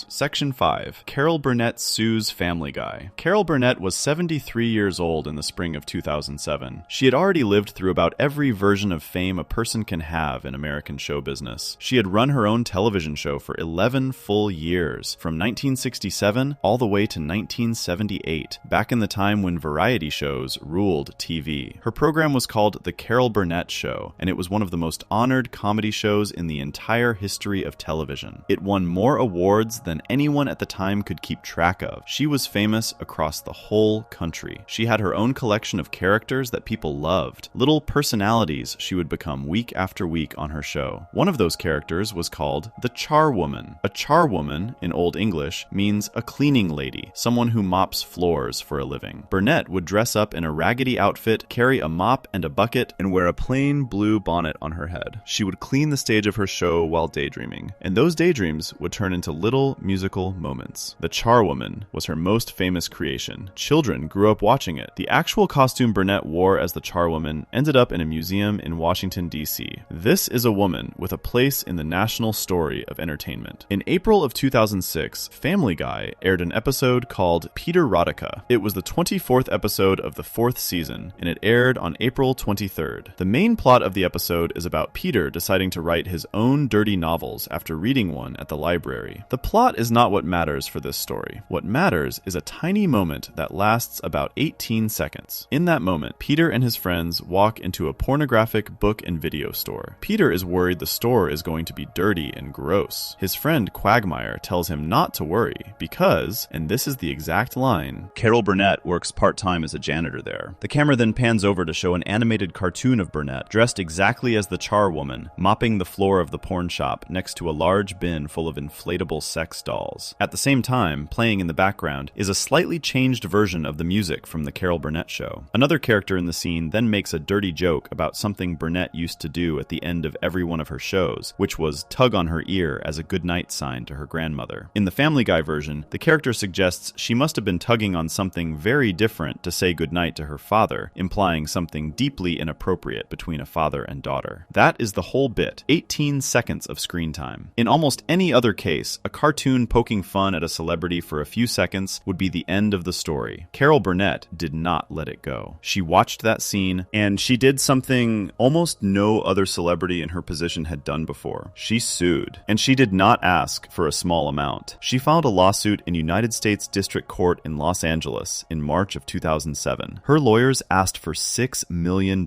A: Section 5. Carol Burnett sues Family Guy. Carol Burnett was 73 years old in the spring of 2007. She had already lived through about every version of fame a person can have in American show business. She had run her own television show for 11 full years, from 1967 all the way to 1978, back in the time when variety shows ruled TV. Her program was called The Carol Burnett Show, and it was one of the most honored comedy shows in the entire history of television. It won more awards than anyone at the time could keep track of. She was famous across the whole country. She had her own collection of characters that people loved, little personalities she would become week after week on her show. One of those characters was called the Charwoman. A charwoman, in Old English, means a cleaning lady, someone who mops floors for a living. Burnett would dress up in a raggedy outfit, carry a mop and a bucket, and wear a plain blue bonnet on her head. She would clean the stage of her show while daydreaming, and those daydreams would turn into little musical moments. The Charwoman was her most famous creation. Children grew up watching it. The actual costume Burnett wore as the Charwoman ended up in a museum in Washington, D.C. This is a woman with a place in the national story of entertainment. In April of 2006, Family Guy aired an episode called Peter Rodica. It was the 24th episode of the 4th season, and it aired on April 23rd. The main plot of the episode is about Peter deciding to write his own dirty novels after reading one at the library. The plot is not what matters for this story. What matters is a tiny moment that lasts about 18 seconds. In that moment, Peter and his friends walk into a pornographic book and video store. Peter is worried the store is going to be dirty and gross. His friend Quagmire tells him not to worry because, and this is the exact line, Carol Burnett works part-time as a janitor there. The camera then pans over to show an animated cartoon of Burnett dressed exactly as the Charwoman, mopping the floor of the porn shop next to a large bin full of inflatable sex dolls. At the same time, playing in the background is a slightly changed version of the music from the Carol Burnett show. Another character in the scene then makes a dirty joke about something Burnett used to do at the end of every one of her shows, which was tug on her ear as a goodnight sign to her grandmother. In the Family Guy version, the character suggests she must have been tugging on something very different to say goodnight to her father, implying something deeply inappropriate between a father and daughter. That is the whole bit, 18 seconds of screen time. In almost any other case, a cartoon poking fun at a celebrity for a few seconds would be the end of the story. Carol Burnett did not let it go. She watched that scene, and she did something almost no other celebrity in her position had done before. She sued, and she did not ask for a small amount. She filed a lawsuit in United States District Court in Los Angeles in March of 2007. Her lawyers asked for $6 million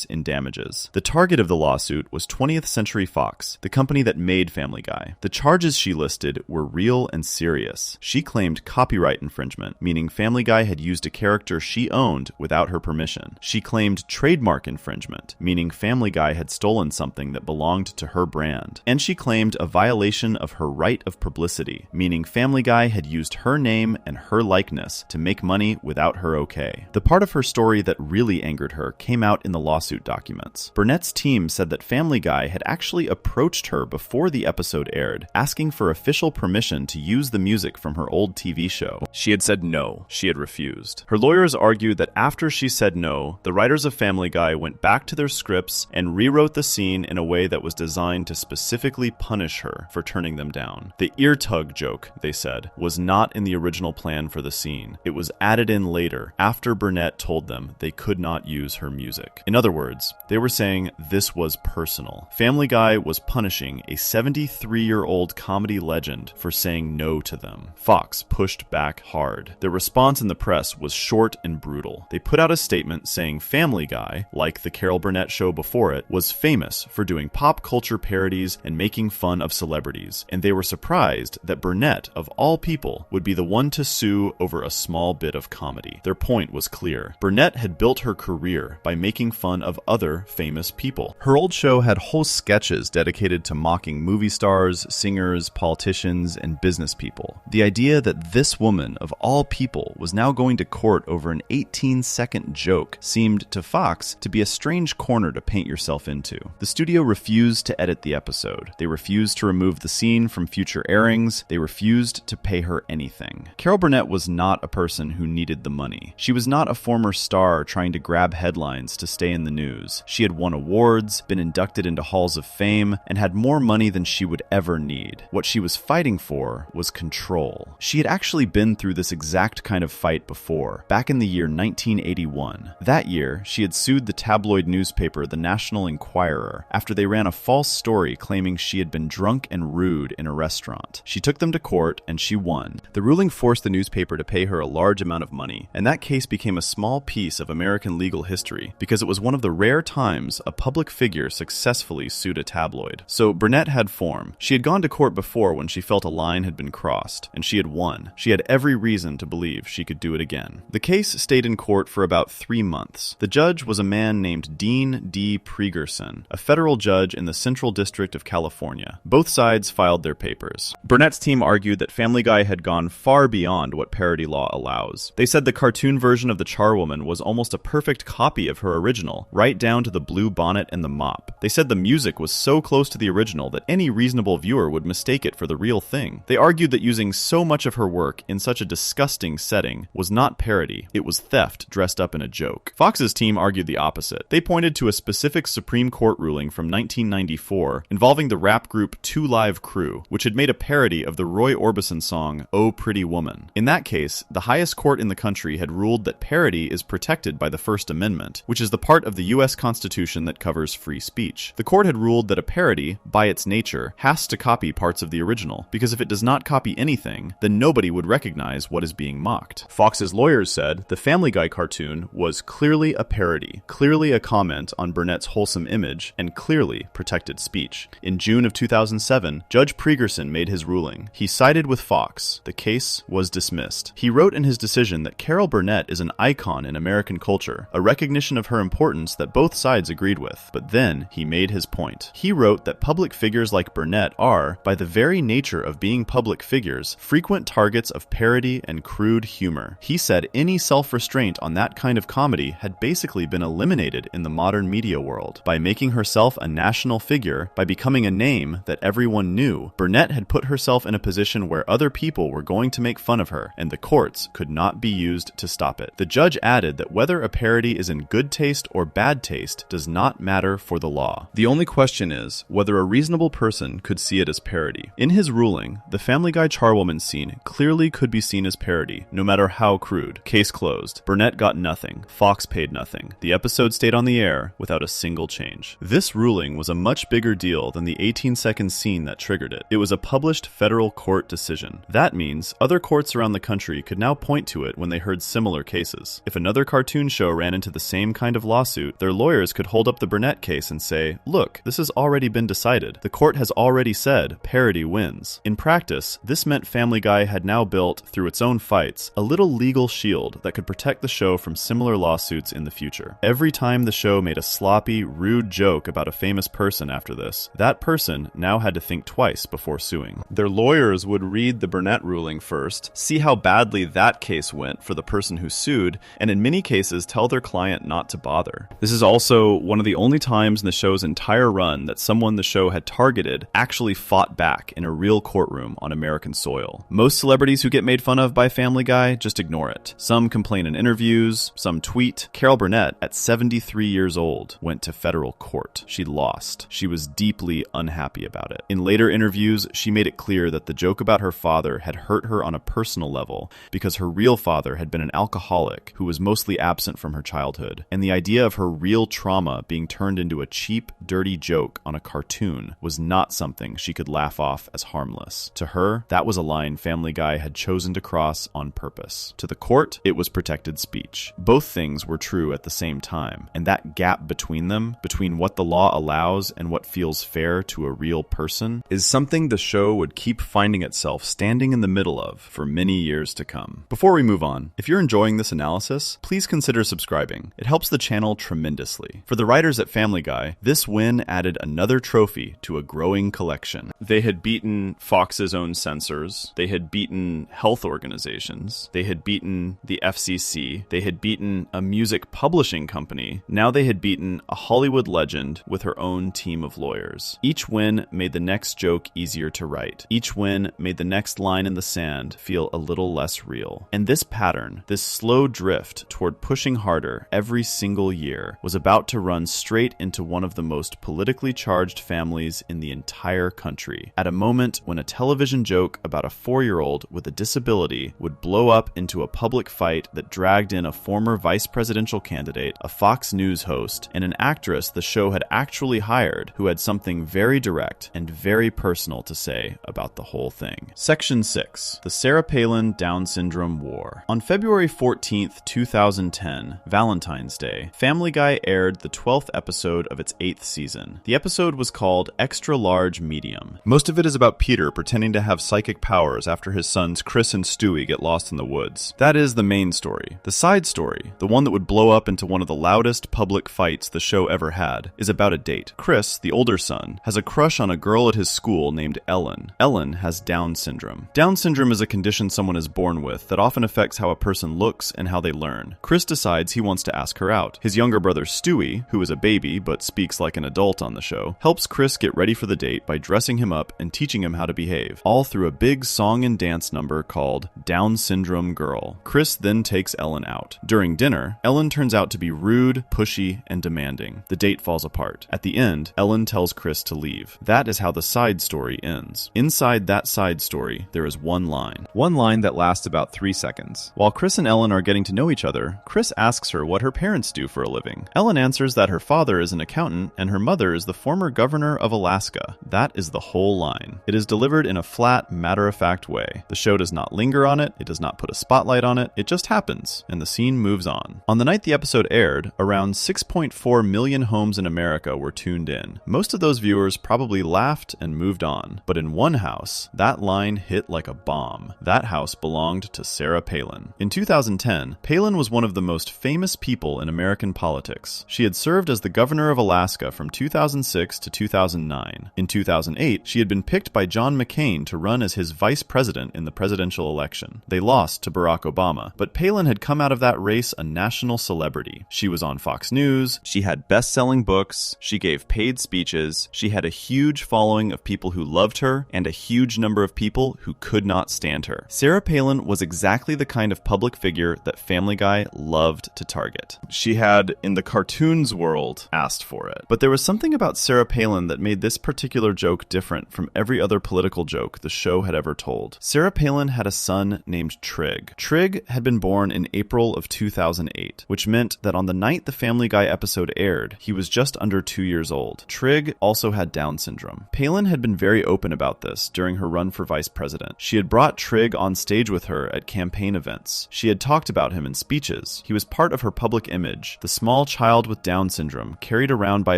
A: in damages. The target of the lawsuit was 20th Century Fox, the company that made Family Guy. The charges she listed were real and serious. She claimed copyright infringement, meaning Family Guy had used a character she owned without her permission. She claimed trademark infringement, meaning Family Guy had stolen something that belonged to her brand. And she claimed a violation of her right of publicity, meaning Family Guy had used her name and her likeness to make money without her okay. The part of her story that really angered her came out in the lawsuit documents. Burnett's team said that Family Guy had actually approached her before the episode aired, asking for official permission to use the music from her old TV show. She had said no. She had refused. Her lawyers argued that after she said no, the writers of Family Guy went back to their scripts and rewrote the scene in a way that was designed to specifically punish her for turning them down. The ear tug joke, they said, was not in the original plan for the scene. It was added in later, after Burnett told them they could not use her music. In other words, they were saying this was personal. Family Guy was punishing a 73-year-old comedy legend for saying no to them. Fox pushed back hard. Their response in the press was short and brutal. They put out a statement saying Family Guy, like the Carol Burnett show before it, was famous for doing pop culture parodies and making fun of celebrities, and they were surprised that Burnett, of all people, would be the one to sue over a small bit of comedy. Their point was clear. Burnett had built her career by making fun of other famous people. Her old show had whole sketches dedicated to mocking movie stars, singers, politicians, and business people. The idea that this woman, of all people, couple was now going to court over an 18-second joke seemed to Fox to be a strange corner to paint yourself into. The studio refused to edit the episode. They refused to remove the scene from future airings. They refused to pay her anything. Carol Burnett was not a person who needed the money. She was not a former star trying to grab headlines to stay in the news. She had won awards, been inducted into halls of fame, and had more money than she would ever need. What she was fighting for was control. She had actually been through this exact kind of fight before, back in the year 1981. That year, she had sued the tabloid newspaper The National Enquirer after they ran a false story claiming she had been drunk and rude in a restaurant. She took them to court and she won. The ruling forced the newspaper to pay her a large amount of money, and that case became a small piece of American legal history because it was one of the rare times a public figure successfully sued a tabloid. So Burnett had form. She had gone to court before when she felt a line had been crossed, and she had won. She had every reason to believe she could do it again. The case stayed in court for about 3 months. The judge was a man named Dean D. Pregerson, a federal judge in the Central District of California. Both sides filed their papers. Burnett's team argued that Family Guy had gone far beyond what parody law allows. They said the cartoon version of the charwoman was almost a perfect copy of her original, right down to the blue bonnet and the mop. They said the music was so close to the original that any reasonable viewer would mistake it for the real thing. They argued that using so much of her work in such a disgusting setting was not parody, it was theft dressed up in a joke. Fox's team argued the opposite. They pointed to a specific Supreme Court ruling from 1994 involving the rap group 2 Live Crew, which had made a parody of the Roy Orbison song "Oh Pretty Woman." In that case, the highest court in the country had ruled that parody is protected by the First Amendment, which is the part of the U.S. Constitution that covers free speech. The court had ruled that a parody, by its nature, has to copy parts of the original, because if it does not copy anything, then nobody would recognize what is being mocked. Fox's lawyers said the Family Guy cartoon was clearly a parody, clearly a comment on Burnett's wholesome image, and clearly protected speech. In June of 2007, Judge Pregerson made his ruling. He sided with Fox. The case was dismissed. He wrote in his decision that Carol Burnett is an icon in American culture, a recognition of her importance that both sides agreed with. But then he made his point. He wrote that public figures like Burnett are, by the very nature of being public figures, frequent targets of parody and crude humor. He said any self-restraint on that kind of comedy had basically been eliminated in the modern media world. By making herself a national figure, by becoming a name that everyone knew, Burnett had put herself in a position where other people were going to make fun of her, and the courts could not be used to stop it. The judge added that whether a parody is in good taste or bad taste does not matter for the law. The only question is whether a reasonable person could see it as parody. In his ruling, the Family Guy charwoman scene clearly could be seen as parody, no matter how crude. Case closed. Burnett got nothing. Fox paid nothing. The episode stayed on the air without a single change. This ruling was a much bigger deal than the 18-second scene that triggered it. It was a published federal court decision. That means other courts around the country could now point to it when they heard similar cases. If another cartoon show ran into the same kind of lawsuit, their lawyers could hold up the Burnett case and say, look, this has already been decided. The court has already said parody wins. In practice, this meant Family Guy had now built, through its own fights, a little legal shield that could protect the show from similar lawsuits in the future. Every time the show made a sloppy, rude joke about a famous person after this, that person now had to think twice before suing. Their lawyers would read the Burnett ruling first, see how badly that case went for the person who sued, and in many cases tell their client not to bother. This is also one of the only times in the show's entire run that someone the show had targeted actually fought back in a real courtroom on American soil. Most celebrities who get made fun of by Family Guy just ignore it. Some complain in interviews, some tweet. Carol Burnett, at 73 years old, went to federal court. She lost. She was deeply unhappy about it. In later interviews, she made it clear that the joke about her father had hurt her on a personal level because her real father had been an alcoholic who was mostly absent from her childhood, and the idea of her real trauma being turned into a cheap, dirty joke on a cartoon was not something she could laugh off as harmless. To her, that was a line Family Guy had chosen to cross on purpose. To the court, it was protected speech. Both things were true at the same time, and that gap between them, between what the law allows and what feels fair to a real person, is something the show would keep finding itself standing in the middle of for many years to come. Before we move on, if you're enjoying this analysis, please consider subscribing. It helps the channel tremendously. For the writers at Family Guy, this win added another trophy to a growing collection. They had beaten Fox's own censors. They had beaten health organizations. unions, they had beaten the FCC, they had beaten a music publishing company. Now they had beaten a Hollywood legend with her own team of lawyers. Each win made the next joke easier to write. Each win made the next line in the sand feel a little less real. And this pattern, this slow drift toward pushing harder every single year, was about to run straight into one of the most politically charged families in the entire country, at a moment when a television joke about a 4-year-old with a disability would blow up into a public fight that dragged in a former vice presidential candidate, a Fox News host, and an actress the show had actually hired who had something very direct and very personal to say about the whole thing. Section 6. The Sarah Palin Down Syndrome War. On February 14th, 2010, Valentine's Day, Family Guy aired the 12th episode of its 8th season. The episode was called Extra Large Medium. Most of it is about Peter pretending to have psychic powers after his sons Chris and Stewie get lost in the woods. That is the main story. The side story, the one that would blow up into one of the loudest public fights the show ever had, is about a date. Chris, the older son, has a crush on a girl at his school named Ellen. Ellen has Down syndrome. Down syndrome is a condition someone is born with that often affects how a person looks and how they learn. Chris decides he wants to ask her out. His younger brother Stewie, who is a baby but speaks like an adult on the show, helps Chris get ready for the date by dressing him up and teaching him how to behave, all through a big song and dance number called Down Syndrome Girl. Chris then takes Ellen out. During dinner, Ellen turns out to be rude, pushy, and demanding. The date falls apart. At the end, Ellen tells Chris to leave. That is how the side story ends. Inside that side story, there is one line that lasts about 3 seconds. While Chris and Ellen are getting to know each other, Chris asks her what her parents do for a living. Ellen answers that her father is an accountant and her mother is the former governor of Alaska. That is the whole line. It is delivered in a flat, matter-of-fact way. The show does not linger on it, it does not put a spotlight on it, it just happens, and the scene moves on. On the night the episode aired, around 6.4 million homes in America were tuned in. Most of those viewers probably laughed and moved on. But in one house, that line hit like a bomb. That house belonged to Sarah Palin. In 2010, Palin was one of the most famous people in American politics. She had served as the governor of Alaska from 2006 to 2009. In 2008, she had been picked by John McCain to run as his vice president in the presidential election. They lost to Barack Obama, but Palin had come out of that race a national celebrity. She was on Fox News, she had best-selling books, she gave paid speeches, she had a huge following of people who loved her, and a huge number of people who could not stand her. Sarah Palin was exactly the kind of public figure that Family Guy loved to target. She had, in the cartoons world, asked for it. But there was something about Sarah Palin that made this particular joke different from every other political joke the show had ever told. Sarah Palin had a son named Trig. Trig had been born in April of 2008, which meant that on the night the Family Guy episode aired, he was just under 2 years old. Trig also had Down syndrome. Palin had been very open about this during her run for vice president. She had brought Trig on stage with her at campaign events. She had talked about him in speeches. He was part of her public image, the small child with Down syndrome carried around by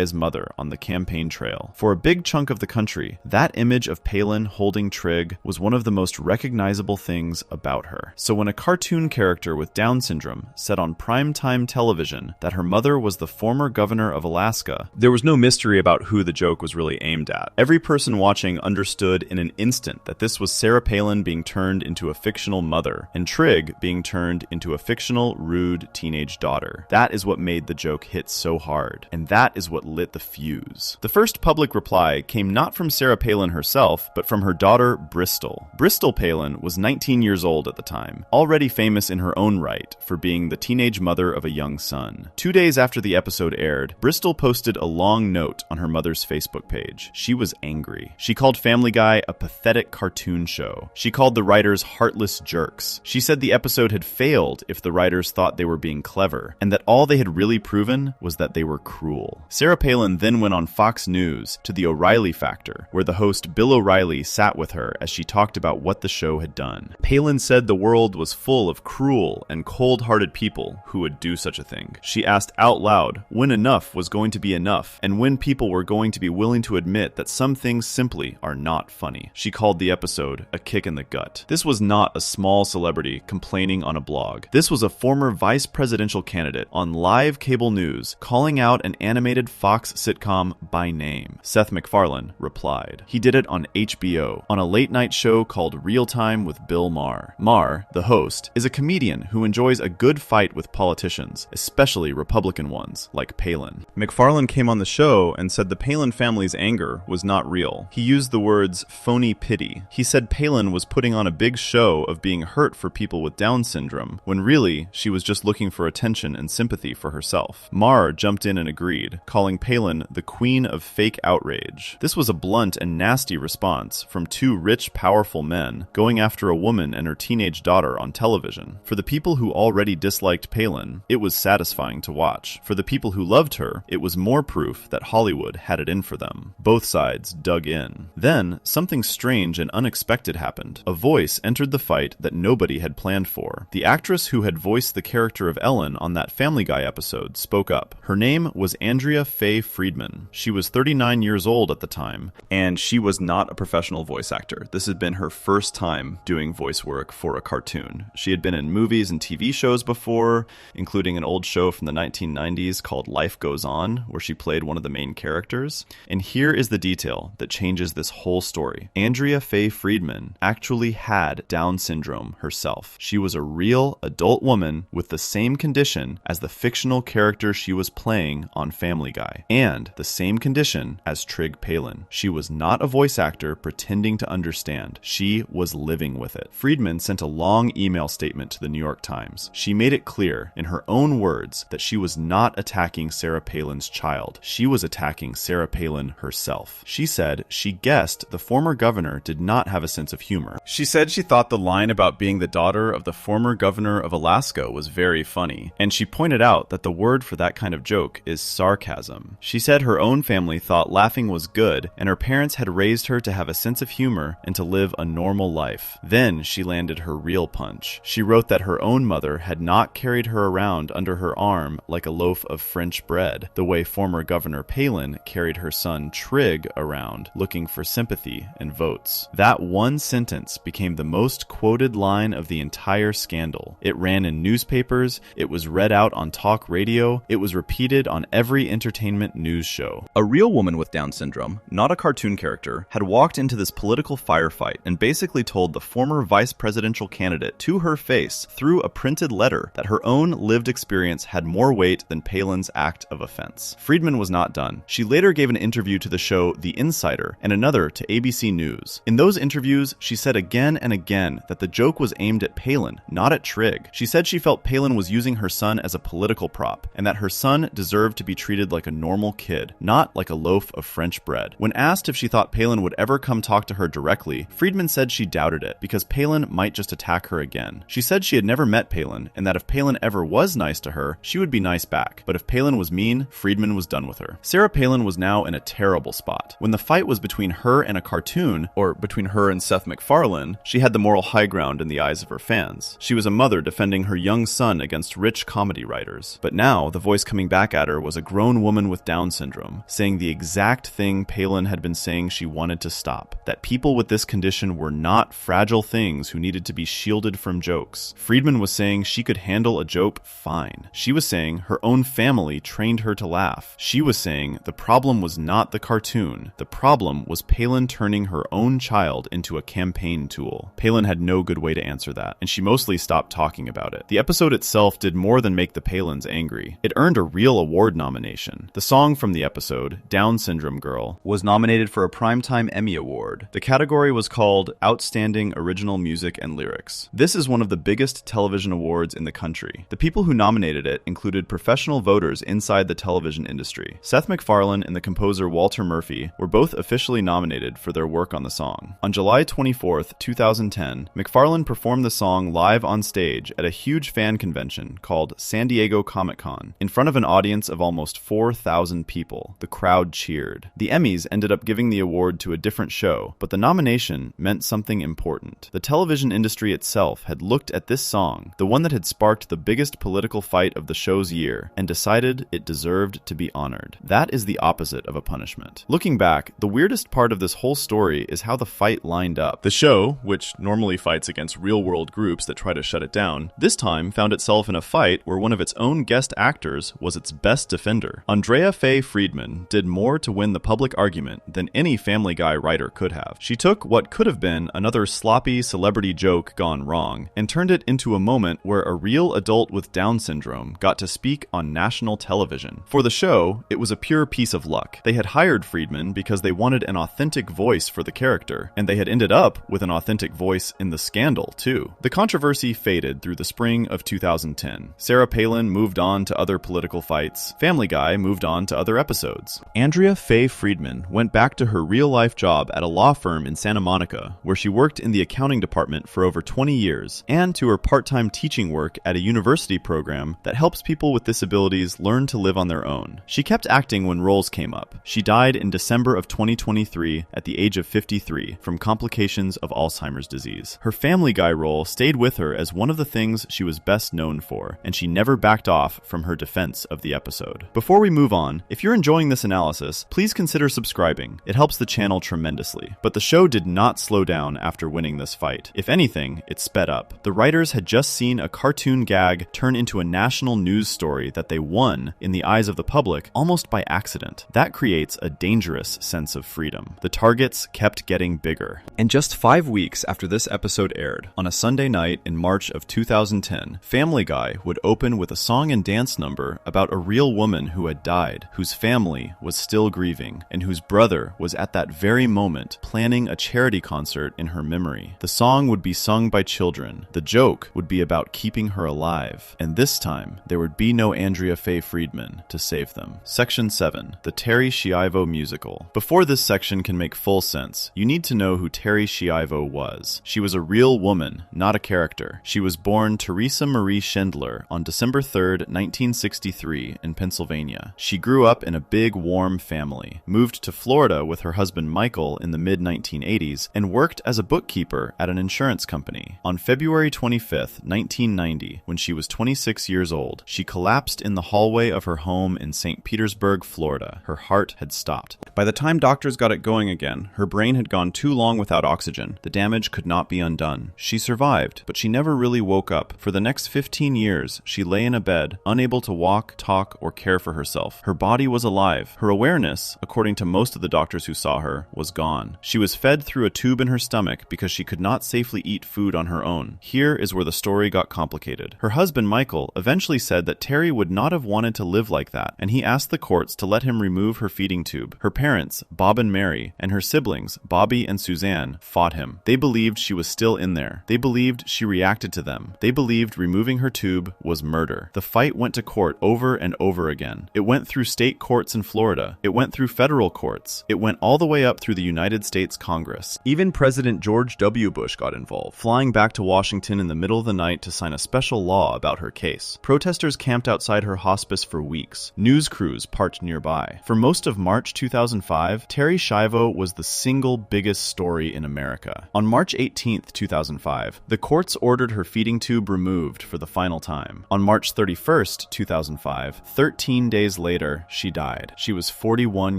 A: his mother on the campaign trail. For a big chunk of the country, that image of Palin holding Trig was one of the most recognizable things about her. So when a cartoon character with Down syndrome said on primetime television that her mother was the former governor of Alaska, there was no mystery about who the joke was really aimed at. Every person watching understood in an instant that this was Sarah Palin being turned into a fictional mother, and Trig being turned into a fictional, rude teenage daughter. That is what made the joke hit so hard, and that is what lit the fuse. The first public reply came not from Sarah Palin herself, but from her daughter, Bristol. Bristol Palin was 19 years old at the time, already famous in her own right for being the teenage mother of a young son. 2 days after the episode aired, Bristol posted a long note on her mother's Facebook page. She was angry. She called Family Guy a pathetic cartoon show. She called the writers heartless jerks. She said the episode had failed if the writers thought they were being clever, and that all they had really proven was that they were cruel. Sarah Palin then went on Fox News to the O'Reilly Factor, where the host Bill O'Reilly sat with her as she talked about what the show had done. Palin said the world was full of cruel and cold-hearted people who would do such a thing. She asked out loud when enough was going to be enough, and when people were going to be willing to admit that some things simply are not funny. She called the episode a kick in the gut. This was not a small celebrity complaining on a blog. This was a former vice presidential candidate on live cable news calling out an animated Fox sitcom by name. Seth MacFarlane replied. He did it on HBO, on a late-night show called Real Time with Bill Maher. Maher Mar, the host, is a comedian who enjoys a good fight with politicians, especially Republican ones, like Palin. MacFarlane came on the show and said the Palin family's anger was not real. He used the words phony pity. He said Palin was putting on a big show of being hurt for people with Down syndrome, when really she was just looking for attention and sympathy for herself. Mar jumped in and agreed, calling Palin the queen of fake outrage. This was a blunt and nasty response from two rich, powerful men going after a woman and her teenage daughter on television. For the people who already disliked Palin, it was satisfying to watch. For the people who loved her, it was more proof that Hollywood had it in for them. Both sides dug in. Then, something strange and unexpected happened. A voice entered the fight that nobody had planned for. The actress who had voiced the character of Ellen on that Family Guy episode spoke up. Her name was Andrea Faye Friedman. She was 39 years old at the time, and she was not a professional voice actor. This had been her first time doing voice work for a cartoon. She had been in movies and TV shows before, including an old show from the 1990s called Life Goes On, where she played one of the main characters. And here is the detail that changes this whole story. Andrea Faye Friedman actually had Down syndrome herself. She was a real adult woman with the same condition as the fictional character she was playing on Family Guy, and the same condition as Trig Palin. She was not a voice actor pretending to understand. She was living with it. Friedman sent a long email statement to the New York Times. She made it clear, in her own words, that she was not attacking Sarah Palin's child. She was attacking Sarah Palin herself. She said she guessed the former governor did not have a sense of humor. She said she thought the line about being the daughter of the former governor of Alaska was very funny, and she pointed out that the word for that kind of joke is sarcasm. She said her own family thought laughing was good, and her parents had raised her to have a sense of humor and to live a normal life. Then she landed her real punch. She wrote that her own mother had not carried her around under her arm like a loaf of French bread, the way former Governor Palin carried her son Trig around looking for sympathy and votes. That one sentence became the most quoted line of the entire scandal. It ran in newspapers, it was read out on talk radio, it was repeated on every entertainment news show. A real woman with Down syndrome, not a cartoon character, had walked into this political firefight and basically told the former vice presidential candidate to her face through a printed letter that her own lived experience had more weight than Palin's act of offense. Friedman was not done. She later gave an interview to the show The Insider and another to ABC News. In those interviews, she said again and again that the joke was aimed at Palin, not at Trig. She said she felt Palin was using her son as a political prop, and that her son deserved to be treated like a normal kid, not like a loaf of French bread. When asked if she thought Palin would ever come talk to her directly, Friedman said she doubted it, because Palin might just attack her again. She said she had never met Palin, and that if Palin ever was nice to her, she would be nice back. But if Palin was mean, Friedman was done with her. Sarah Palin was now in a terrible spot. When the fight was between her and a cartoon, or between her and Seth MacFarlane, she had the moral high ground in the eyes of her fans. She was a mother defending her young son against rich comedy writers. But now, the voice coming back at her was a grown woman with Down syndrome, saying the exact thing Palin had been saying she wanted to stop. That people with this condition were not fragile things who needed to be shielded from jokes. Friedman was saying she could handle a joke fine. She was saying her own family trained her to laugh. She was saying the problem was not the cartoon. The problem was Palin turning her own child into a campaign tool. Palin had no good way to answer that, and she mostly stopped talking about it. The episode itself did more than make the Palins angry. It earned a real award nomination. The song from the episode, Down Syndrome Girl, was nominated for a Primetime Emmy Award. The category was called Outstanding Original Music and Lyrics. This is one of the biggest television awards in the country. The people who nominated it included professional voters inside the television industry. Seth MacFarlane and the composer Walter Murphy were both officially nominated for their work on the song. On July 24th, 2010, MacFarlane performed the song live on stage at a huge fan convention called San Diego Comic-Con, in front of an audience of almost 4,000 people. The crowd cheered. The Emmys ended up giving the award to a different show, but the nomination meant something important. The television industry itself had looked at this song, the one that had sparked the biggest political fight of the show's year, and decided it deserved to be honored. That is the opposite of a punishment. Looking back, the weirdest part of this whole story is how the fight lined up. The show, which normally fights against real-world groups that try to shut it down, this time found itself in a fight where one of its own guest actors was its best defender. Andrea Faye Friedman did more to win the public argument than any Family Guy writer could have. She took what could have been another sloppy celebrity joke book gone wrong and turned it into a moment where a real adult with Down syndrome got to speak on national television. For the show, it was a pure piece of luck. They had hired Friedman because they wanted an authentic voice for the character, and they had ended up with an authentic voice in the scandal, too. The controversy faded through the spring of 2010. Sarah Palin moved on to other political fights. Family Guy moved on to other episodes. Andrea Faye Friedman went back to her real-life job at a law firm in Santa Monica, where she worked in the accounting department for over 20 years, and to her part-time teaching work at a university program that helps people with disabilities learn to live on their own. She kept acting when roles came up. She died in December of 2023 at the age of 53 from complications of Alzheimer's disease. Her Family Guy role stayed with her as one of the things she was best known for, and she never backed off from her defense of the episode. Before we move on, if you're enjoying this analysis, please consider subscribing. It helps the channel tremendously. But the show did not slow down after winning this fight. If anything, it sped up. The writers had just seen a cartoon gag turn into a national news story that they won in the eyes of the public almost by accident. That creates a dangerous sense of freedom. The targets kept getting bigger. And just 5 weeks after this episode aired, on a Sunday night in March of 2010, Family Guy would open with a song and dance number about a real woman who had died, whose family was still grieving, and whose brother was at that very moment planning a charity concert in her memory. The song would be sung by children. The joke would be about keeping her alive. And this time, there would be no Andrea Faye Friedman to save them. Section 7. The Terry Schiavo Musical. Before this section can make full sense, you need to know who Terry Schiavo was. She was a real woman, not a character. She was born Teresa Marie Schindler on December 3rd, 1963 in Pennsylvania. She grew up in a big, warm family, moved to Florida with her husband Michael in the mid-1980s, and worked as a bookkeeper at an insurance company. On February 25th, 1990, when she was 26 years old, she collapsed in the hallway of her home in St. Petersburg, Florida. Her heart had stopped. By the time doctors got it going again, her brain had gone too long without oxygen. The damage could not be undone. She survived, but she never really woke up. For the next 15 years, she lay in a bed, unable to walk, talk, or care for herself. Her body was alive. Her awareness, according to most of the doctors who saw her, was gone. She was fed through a tube in her stomach because she could not safely eat food on her own. Here is where the story got complicated. Her husband, Michael, eventually said that Terry would not have wanted to live like that, and he asked the courts to let him remove her feeding tube. Her parents, Bob and Mary, and her siblings, Bobby and Suzanne, fought him. They believed she was still in there. They believed she reacted to them. They believed removing her tube was murder. The fight went to court over and over again. It went through state courts in Florida. It went through federal courts. It went all the way up through the United States Congress. Even President George W. Bush got involved, flying back to Washington in the middle of the night to sign a special law about her case. Protesters camped outside her hospice for weeks. News crews parked nearby. For most of March 2005, Terry Schiavo was the single biggest story in America. On March 18th, 2005, the courts ordered her feeding tube removed for the final time. On March 31st, 2005, 13 days later, she died. She was 41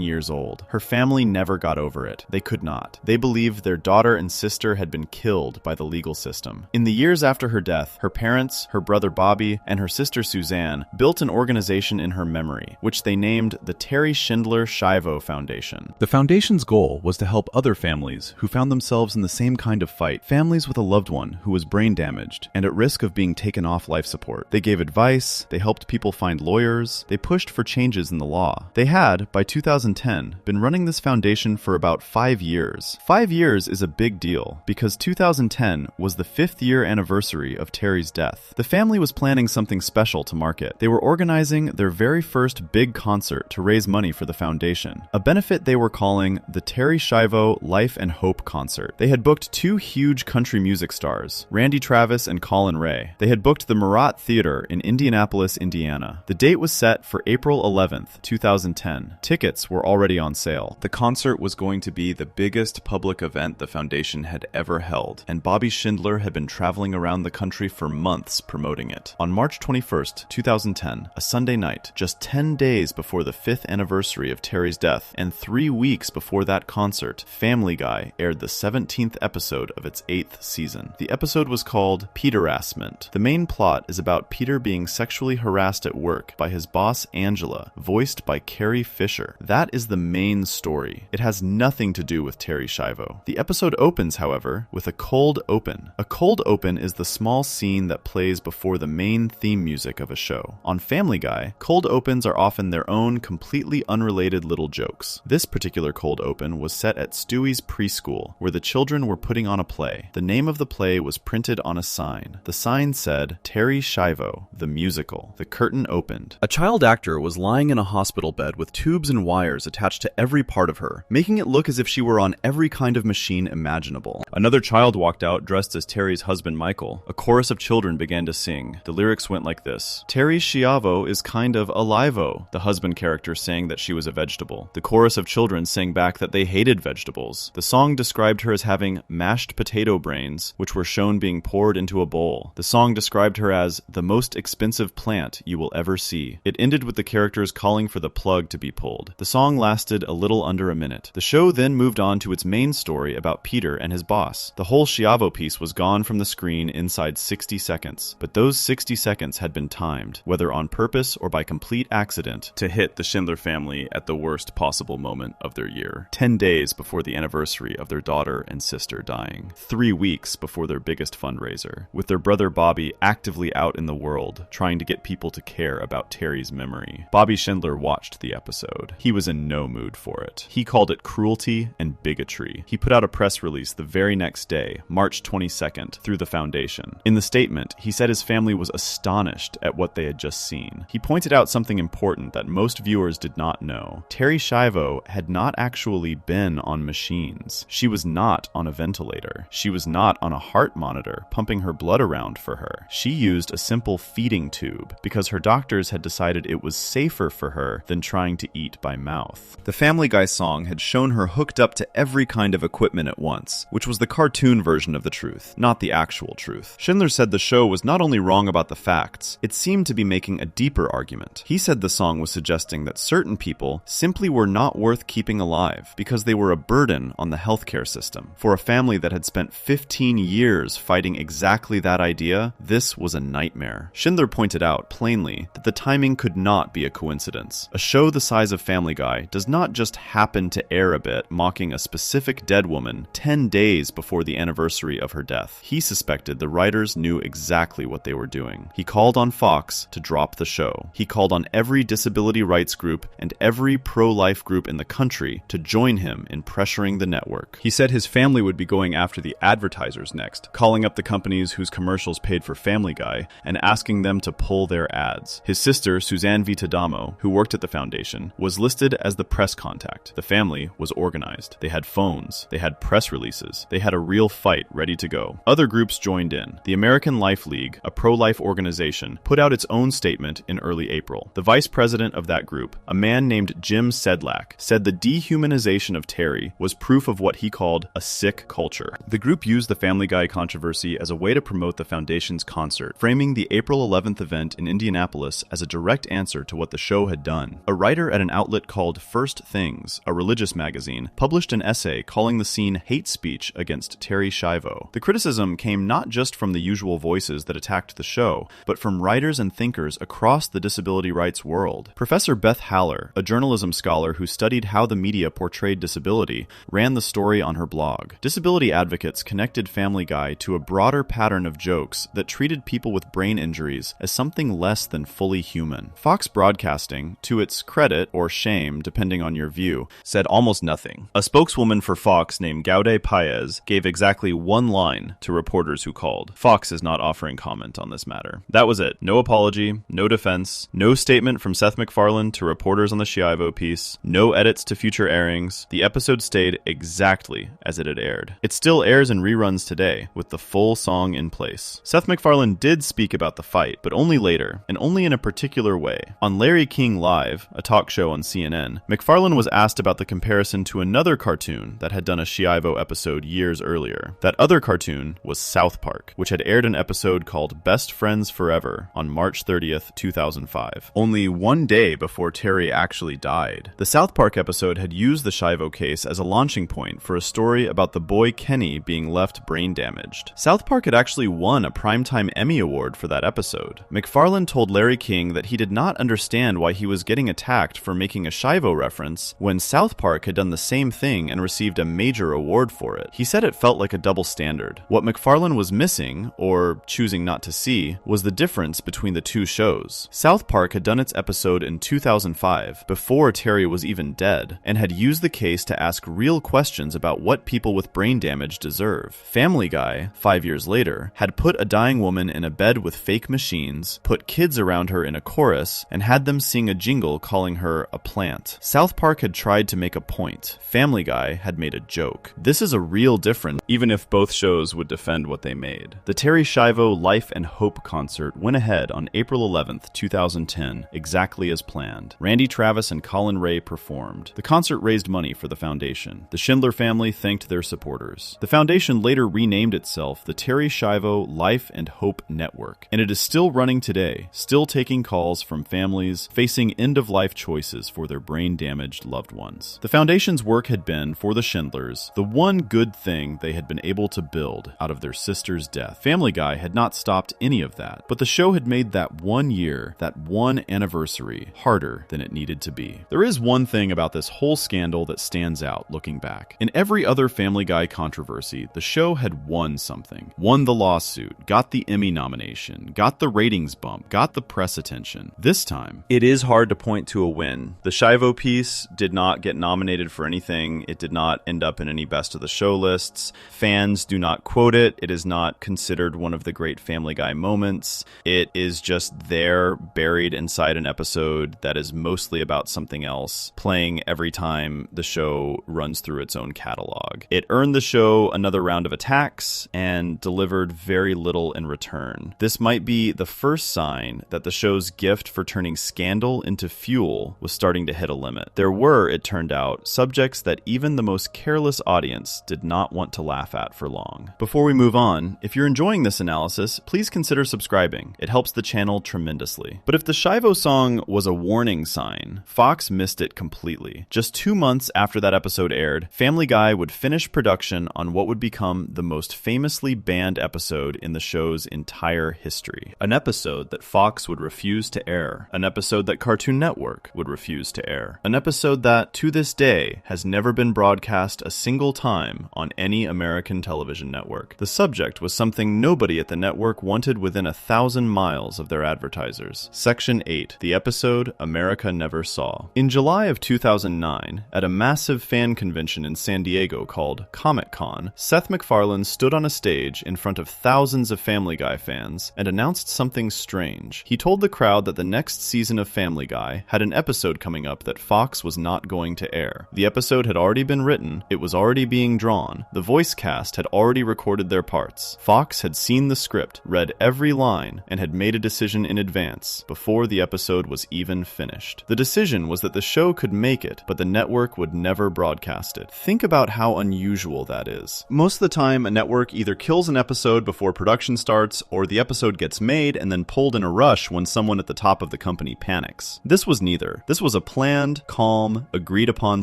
A: years old. Her family never got over it. They could not. They believed their daughter and sister had been killed by the legal system. In the years after her death, her parents, her brother Bobby, and her sister Suzanne built an organization in her memory, which they named the Terry Schindler Schiavo Foundation. The foundation's goal was to help other families who found themselves in the same kind of fight, families with a loved one who was brain damaged and at risk of being taken off life support. They gave advice, they helped people find lawyers, they pushed for changes in the law. They had, by 2010, been running this foundation for about 5 years. 5 years is a big deal, because 2010 was the 5th year anniversary of Terry's death. The family was planning something special to market. They were organizing their very first big concert to raise money for the foundation, a benefit they were calling the Terry Schiavo Life and Hope Concert. They had booked 2 huge country music stars, Randy Travis and Colin Ray. They had booked the Murat Theater in Indianapolis, Indiana. The date was set for April 11th, 2010. Tickets were already on sale. The concert was going to be the biggest public event the foundation had ever held, and Bobby Schindler had been traveling around the country for months promoting it. On March 21st, 2010, a Sunday night, just 10 days before the 5th anniversary of Terry's death, and 3 weeks before that concert, Family Guy aired the 17th episode of its 8th season. The episode was called Peter-assment. The main plot is about Peter being sexually harassed at work by his boss Angela, voiced by Carrie Fisher. That is the main story. It has nothing to do with Terry Schiavo. The episode opens, however, with a cold open. A cold open is the small scene that plays before the main theme music of a show. On Family Guy, cold opens are often their own completely unrelated little jokes. This particular cold open was set at Stewie's preschool, where the children were putting on a play. The name of the play was printed on a sign. The sign said, Terry Schiavo, the musical. The curtain opened. A child actor was lying in a hospital bed with tubes and wires attached to every part of her, making it look as if she were on every kind of machine imaginable. Another child walked out dressed as Terry's husband Michael. A chorus of children began to sing. The lyrics went like this: Terry Schiavo is kind of alive-o. The husband character sang that she was a vegetable. The chorus of children sang back that they hated vegetables. The song described her as having mashed potato brains, which were shown being poured into a bowl. The song described her as the most expensive plant you will ever see. It ended with the characters calling for the plug to be pulled. The song lasted a little under a minute. The show then moved on to its main story about Peter and his boss. The whole Schiavo piece was gone from the screen inside 60 seconds, but those 60 seconds had been timed, whether on purpose or by complete accident, to hit the Schindler family at the worst possible moment of their year. 10 days before the anniversary of their daughter and sister dying. 3 weeks before their biggest fundraiser, with their brother Bobby actively out in the world, trying to get people to care about Terry's memory. Bobby Schindler watched the episode. He was in no mood for it. He called it cruelty and bigotry. He put out a press release the very next day, March 22nd, through the foundation. In the statement, he said his family was astonished at what they had just seen. He pointed out something important that most viewers did not know. Terry Schiavo had not actually been on machines. She was not on a ventilator. She was not on a heart monitor pumping her blood around for her. She used a simple feeding tube because her doctors had decided it was safer for her than trying to eat by mouth. The Family Guy song had shown her hooked up to every kind of equipment at once, which was the cartoon version of the truth, not the actual truth. Schindler said the show was not only wrong about the facts, it seemed to be making a deeper argument. He said the song was suggesting that certain people simply were not worth keeping alive because they were a burden on the healthcare system. For a family that had spent 15 years fighting exactly that idea, this was a nightmare. Schindler pointed out plainly that the timing could not be a coincidence. A show the size of Family Guy does not just happen to air a bit mocking a specific dead woman 10 days before the anniversary of her death. He suspected the writers knew exactly what they were doing. He called on Fox to drop the show. He called on every disability rights group and every pro-life group in the country to join him in pressuring the network. He said his family would be going after the advertisers next, calling up the companies whose commercials paid for Family Guy and asking them to pull their ads. His sister, Suzanne Vitadamo, who worked at the foundation, was listed as the press contact. The family was organized. They had phones. They had press releases. They had a real fight ready to go. Other groups joined in. The American Life League, a pro-life organization, put out its own statement in early April. The vice president of that group, a man named Jim Sedlak, said the dehumanization of Terry was proof of what he called a sick culture. The group used the Family Guy controversy as a way to promote the foundation's concert, framing the April 11th event in Indianapolis as a direct answer to what the show had done. A writer at an outlet called First Things, a religious magazine, published an essay calling the scene hate speech against Terry Schiavo. The criticism came not just from the usual voices that attacked the show, but from writers and thinkers across the disability rights world. Professor Beth Haller, a journalism scholar who studied how the media portrayed disability, ran the story on her blog. Disability advocates connected Family Guy to a broader pattern of jokes that treated people with brain injuries as something less than fully human. Fox Broadcasting, to its credit or shame, depending on your view, said almost nothing. A spokeswoman for Fox named Gaude Paez gave exactly one line to reporters who called. Fox is not offering comment on this matter. That was it. No apology, no defense, no statement from Seth MacFarlane to reporters on the Schiavo piece, no edits to future airings. The episode stayed exactly as it had aired. It still airs in reruns today, with the full song in place. Seth MacFarlane did speak about the fight, but only later, and only in a particular way. On Larry King Live, a talk show on CNN, MacFarlane was asked about the comparison to another cartoon that had done a Schiavo episode years earlier. That other cartoon was South Park, which had aired an episode called Best Friends Forever on March 30th, 2005, only one day before Terry actually died. The South South Park episode had used the Schiavo case as a launching point for a story about the boy Kenny being left brain damaged. South Park had actually won a Primetime Emmy Award for that episode. MacFarlane told Larry King that he did not understand why he was getting attacked for making a Schiavo reference when South Park had done the same thing and received a major award for it. He said it felt like a double standard. What MacFarlane was missing, or choosing not to see, was the difference between the two shows. South Park had done its episode in 2005, before Terry was even dead, and had used the case to ask real questions about what people with brain damage deserve. Family Guy, 5 years later, had put a dying woman in a bed with fake machines, put kids around her in a chorus, and had them sing a jingle calling her a plant. South Park had tried to make a point. Family Guy had made a joke. This is a real difference, even if both shows would defend what they made. The Terry Schiavo Life and Hope concert went ahead on April 11th, 2010, exactly as planned. Randy Travis and Colin Ray performed. The concert raised money for the foundation. The Schindler family thanked their supporters. The foundation later renamed itself the Terry Schiavo Life and Hope Network, and it is still running today, still taking calls from families facing end-of-life choices for their brain-damaged loved ones. The foundation's work had been, for the Schindlers, the one good thing they had been able to build out of their sister's death. Family Guy had not stopped any of that, but the show had made that 1 year, that one anniversary, harder than it needed to be. There is one thing about this whole scandal that stands out looking back. In every other Family Guy controversy, the show had won something. Won the lawsuit, got the Emmy nomination, got the ratings bump, got the press attention. This time, it is hard to point to a win. The Schiavo piece did not get nominated for anything. It did not end up in any best of the show lists. Fans do not quote it. It is not considered one of the great Family Guy moments. It is just there, buried inside an episode that is mostly about something else, playing every time the show runs through its own catalog. It earned the show another round of attacks and delivered very little in return. This might be the first sign that the show's gift for turning scandal into fuel was starting to hit a limit. There were, it turned out, subjects that even the most careless audience did not want to laugh at for long. Before we move on, if you're enjoying this analysis, please consider subscribing. It helps the channel tremendously. But if the Schiavo song was a warning sign, Fox missed it completely. Just 2 months after that episode aired, Family Guy would finish production on what would become the most famously banned episode in the show's entire history. An episode that Fox would refuse to air. An episode that Cartoon Network would refuse to air. An episode that, to this day, has never been broadcast a single time on any American television network. The subject was something nobody at the network wanted within 1,000 miles of their advertisers. Section 8, the episode America Never Saw. In July of 2009, at a massive fan convention in San Diego called Comic-Con, Seth MacFarlane stood on a stage in front of thousands of Family Guy fans and announced something strange. He told the crowd that the next season of Family Guy had an episode coming up that Fox was not going to air. The episode had already been written, it was already being drawn, the voice cast had already recorded their parts. Fox had seen the script, read every line, and had made a decision in advance, before the episode was even finished. The decision was that the show could make it, but the network would never broadcast it. Think about how unusual that is. Most of the time, a network either kills an episode before production starts, or the episode gets made and then pulled in a rush when someone at the top of the company panics. This was neither. This was a planned, calm, agreed-upon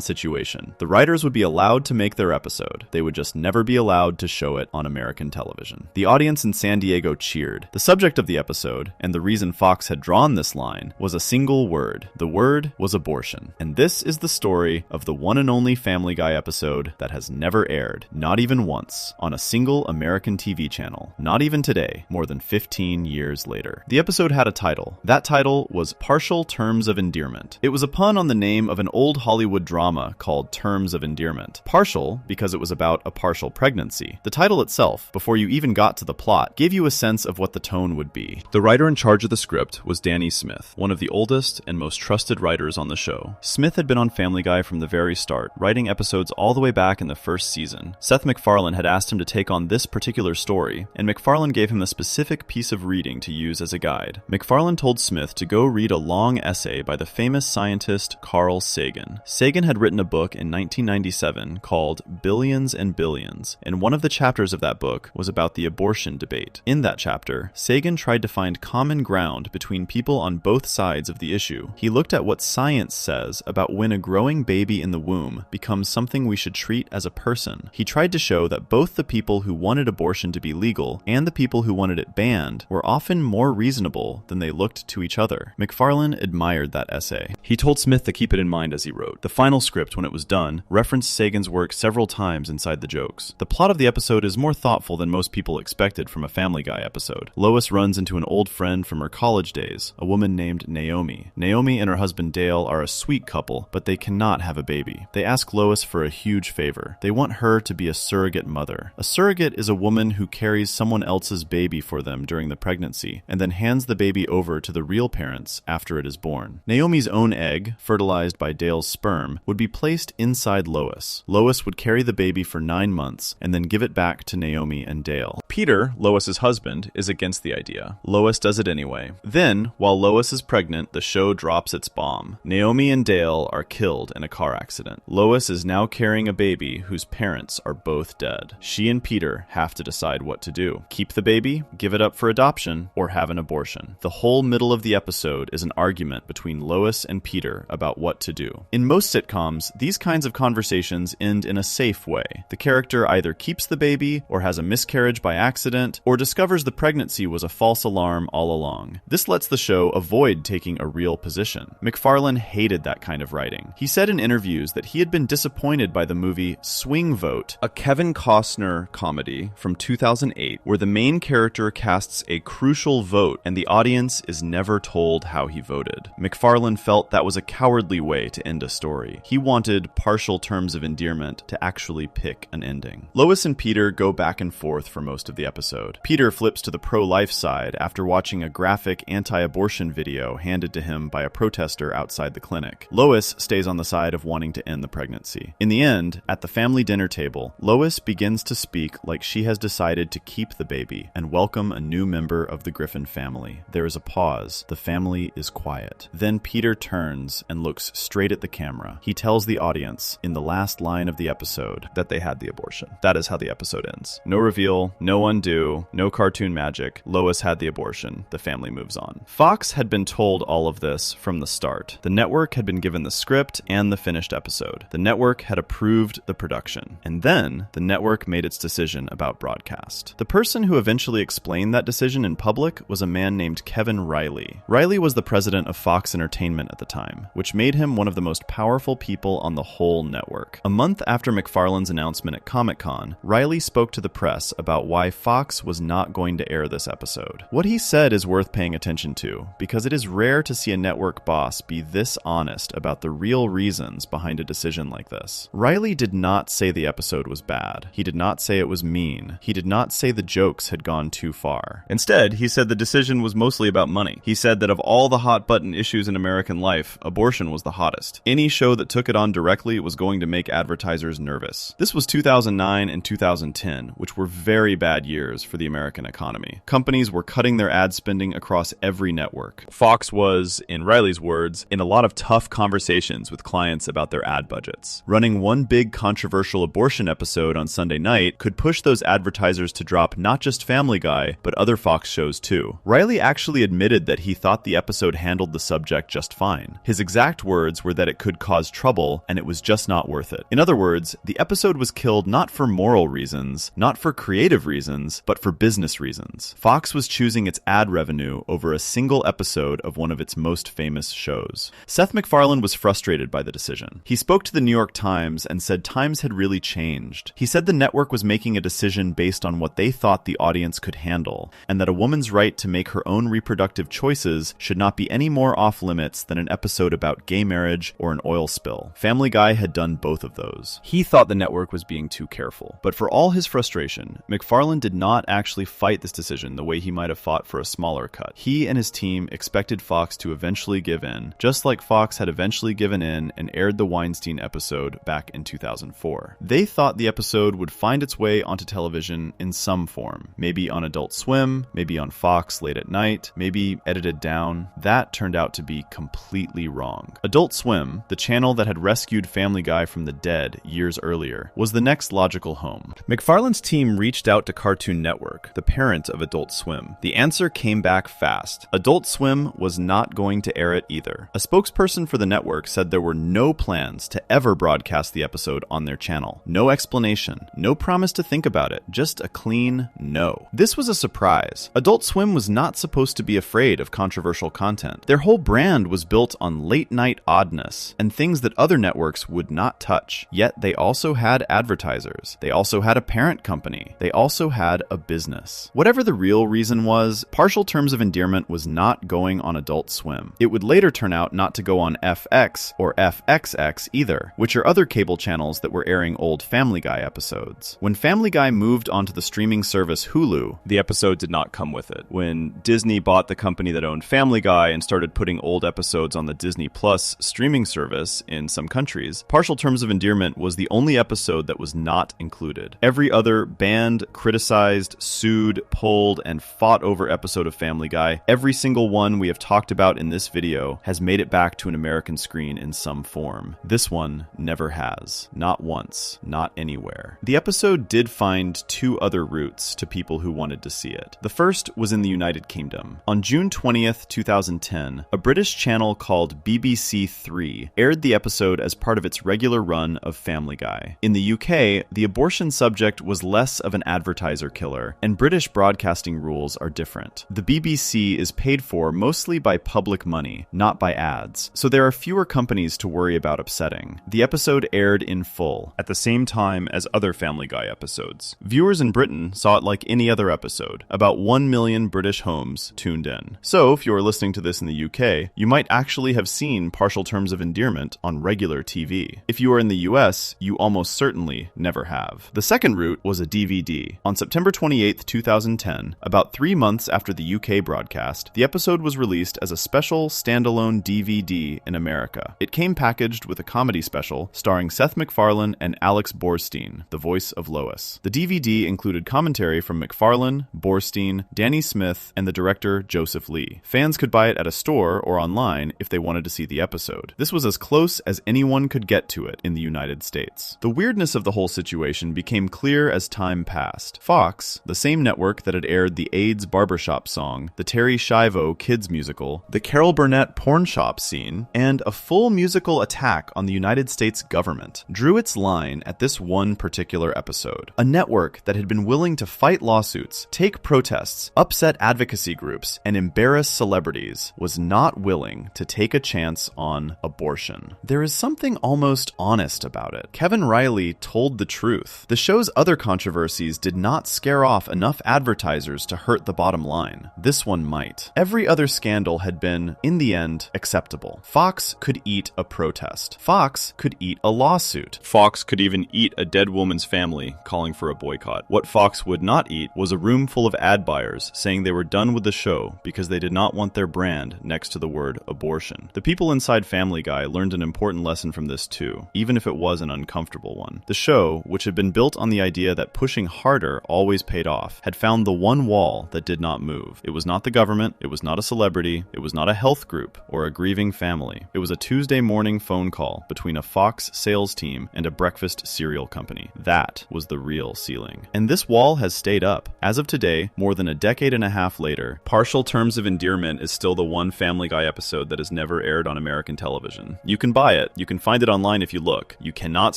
A: situation. The writers would be allowed to make their episode. They would just never be allowed to show it on American television. The audience in San Diego cheered. The subject of the episode, and the reason Fox had drawn this line, was a single word. The word was abortion. And this is the story of the one and only Family Guy episode that has never aired, not even once, on a single American TV channel. Not even today, more than 15 years later. The episode had a title. That title was Partial Terms of Endearment. It was a pun on the name of an old Hollywood drama called Terms of Endearment. Partial, because it was about a partial pregnancy. The title itself, before you even got to the plot, gave you a sense of what the tone would be. The writer in charge of the script was Danny Smith, one of the oldest and most trusted writers on the show. Smith had been on Family Guy from the very start, writing episodes all the way back in the first season. Seth MacFarlane had asked him to take on this particular story, and MacFarlane gave him a specific piece of reading to use as a guide. MacFarlane told Smith to go read a long essay by the famous scientist Carl Sagan. Sagan had written a book in 1997 called Billions and Billions, and one of the chapters of that book was about the abortion debate. In that chapter, Sagan tried to find common ground between people on both sides of the issue. He looked at what science says about when a growing baby in the womb becomes something we should treat as a person. He tried to show that both the people who wanted abortion to be legal and the people who wanted it banned were often more reasonable than they looked to each other. McFarlane admired that essay. He told Smith to keep it in mind as he wrote. The final script, when it was done, referenced Sagan's work several times inside the jokes. The plot of the episode is more thoughtful than most people expected from a Family Guy episode. Lois runs into an old friend from her college days, a woman named Naomi. Naomi and her husband Dale are a sweet couple, but they cannot have a baby. They ask Lois for a huge favor. They want her to be a surrogate mother. A surrogate is a woman who carries someone else's baby for them during the pregnancy and then hands the baby over to the real parents after it is born. Naomi's own egg, fertilized by Dale's sperm, would be placed inside Lois. Lois would carry the baby for 9 months and then give it back to Naomi and Dale. Peter, Lois's husband, is against the idea. Lois does it anyway. Then, while Lois is pregnant, the show drops its bomb. Naomi and Dale are killed in a car accident. Lois is now carrying a baby whose parents are both dead. She and Peter have to decide what to do. Keep the baby, give it up for adoption, or have an abortion. The whole middle of the episode is an argument between Lois and Peter about what to do. In most sitcoms, these kinds of conversations end in a safe way. The character either keeps the baby, or has a miscarriage by accident, or discovers the pregnancy was a false alarm all along. This lets the show avoid taking a real position. McFarlane hated that kind of writing. He said in interviews that he had been disappointed by the movie Swing Vote, a Kevin Costner comedy from 2008, where the main character casts a crucial vote and the audience is never told how he voted. McFarlane felt that was a cowardly way to end a story. He wanted partial terms of endearment to actually pick an ending. Lois and Peter go back and forth for most of the episode. Peter flips to the pro-life side after watching a graphic anti-abortion video handed to him by a protester outside the clinic. Lois stays on the side of wanting to end the pregnancy. In the end, at the family dinner table, Lois begins to speak like she has decided to keep the baby and welcome a new member of the Griffin family. There is a pause. The family is quiet. Then Peter turns and looks straight at the camera. He tells the audience, in the last line of the episode, that they had the abortion. That is how the episode ends. No reveal, no undo, no cartoon magic. Lois had the abortion. The family moves on. Fox had been told all of this from the start. The network had been given the script and the finished episode. The network had approved the production. And then, the network made its decision about broadcast. The person who eventually explained that decision in public was a man named Kevin Riley. Riley was the president of Fox Entertainment at the time, which made him one of the most powerful people on the whole network. A month after McFarlane's announcement at Comic-Con, Riley spoke to the press about why Fox was not going to air this episode. What he said is worth paying attention to, because it is rare to see a network boss be this honest about the real reasons behind a decision like this. Riley did not say the episode was bad. He did not say it was mean. He did not say the jokes had gone too far. Instead, he said the decision was mostly about money. He said that of all the hot-button issues in American life, abortion was the hottest. Any show that took it on directly was going to make advertisers nervous. This was 2009 and 2010, which were very bad years for the American economy. Companies were cutting their ad spending across every network. Fox was, in Riley's words, in a lot of tough conversations with clients about their ad budgets. Running one big controversial abortion episode on Sunday night could push those advertisers to drop not just Family Guy, but other Fox shows too. Riley actually admitted that he thought the episode handled the subject just fine. His exact words were that it could cause trouble and it was just not worth it. In other words, the episode was killed not for moral reasons, not for creative reasons, but for business reasons. Fox was choosing its ad revenue over a single episode of one of its most famous shows. Seth MacFarlane was frustrated by the decision. He spoke to the New York Times and said times had really changed. He said the network was making a decision based on what they thought the audience could handle, and that a woman's right to make her own reproductive choices should not be any more off limits than an episode about gay marriage or an oil spill. Family Guy had done both of those. He thought the network was being too careful. But for all his frustration, MacFarlane did not actually fight this decision the way he might have fought for a smaller cut. He and his team expected Fox to eventually give in, just like Fox had eventually given in and aired the Weinstein episode back in 2004. They thought the episode would find its way onto television in some form. Maybe on Adult Swim, maybe on Fox late at night, maybe edited down. That turned out to be completely wrong. Adult Swim, the channel that had rescued Family Guy from the dead years earlier, was the next logical home. MacFarlane's team reached out to Cartoon Network, the parent of Adult Swim. The answer came back fast. Adult Swim was not going to air it either. A spokesperson for the network network said there were no plans to ever broadcast the episode on their channel. No explanation, no promise to think about it, just a clean no. This was a surprise. Adult Swim was not supposed to be afraid of controversial content. Their whole brand was built on late-night oddness and things that other networks would not touch. Yet they also had advertisers. They also had a parent company. They also had a business. Whatever the real reason was, Partial Terms of Endearment was not going on Adult Swim. It would later turn out not to go on FX or FXX either, which are other cable channels that were airing old Family Guy episodes. When Family Guy moved onto the streaming service Hulu, the episode did not come with it. When Disney bought the company that owned Family Guy and started putting old episodes on the Disney Plus streaming service in some countries, Partial Terms of Endearment was the only episode that was not included. Every other banned, criticized, sued, pulled, and fought over episode of Family Guy, every single one we have talked about in this video, has made it back to an American screen in some form. This one never has. Not once. Not anywhere. The episode did find two other routes to people who wanted to see it. The first was in the United Kingdom. On June 20th, 2010, a British channel called BBC Three aired the episode as part of its regular run of Family Guy. In the UK, the abortion subject was less of an advertiser killer, and British broadcasting rules are different. The BBC is paid for mostly by public money, not by ads, so there are fewer companies to worry about upsetting. The episode aired in full, at the same time as other Family Guy episodes. Viewers in Britain saw it like any other episode. About 1 million British homes tuned in. So, if you are listening to this in the UK, you might actually have seen Partial Terms of Endearment on regular TV. If you are in the US, you almost certainly never have. The second route was a DVD. On September 28th, 2010, about 3 months after the UK broadcast, the episode was released as a special standalone DVD in America. It came packaged with a comedy special starring Seth MacFarlane and Alex Borstein, the voice of Lois. The DVD included commentary from MacFarlane, Borstein, Danny Smith, and the director Joseph Lee. Fans could buy it at a store or online if they wanted to see the episode. This was as close as anyone could get to it in the United States. The weirdness of the whole situation became clear as time passed. Fox, the same network that had aired the AIDS barbershop song, the Terry Schiavo kids musical, the Carol Burnett porn shop scene, and a full musical attack on the United States government, drew its line at this one particular episode. A network that had been willing to fight lawsuits, take protests, upset advocacy groups, and embarrass celebrities was not willing to take a chance on abortion. There is something almost honest about it. Kevin Riley told the truth. The show's other controversies did not scare off enough advertisers to hurt the bottom line. This one might. Every other scandal had been, in the end, acceptable. Fox could eat a protest. Fox could eat a lawsuit. Fox could even eat a dead woman's family calling for a boycott. What Fox would not eat was a room full of ad buyers saying they were done with the show because they did not want their brand next to the word abortion. The people inside Family Guy learned an important lesson from this too, even if it was an uncomfortable one. The show, which had been built on the idea that pushing harder always paid off, had found the one wall that did not move. It was not the government, it was not a celebrity, it was not a health group or a grieving family. It was a Tuesday morning phone call between a Fox sales team and a breakfast cereal company. That was the real ceiling. And this wall has stayed up. As of today, more than a decade and a half later, Partial Terms of Endearment is still the one Family Guy episode that has never aired on American television. You can buy it. You can find it online if you look. You cannot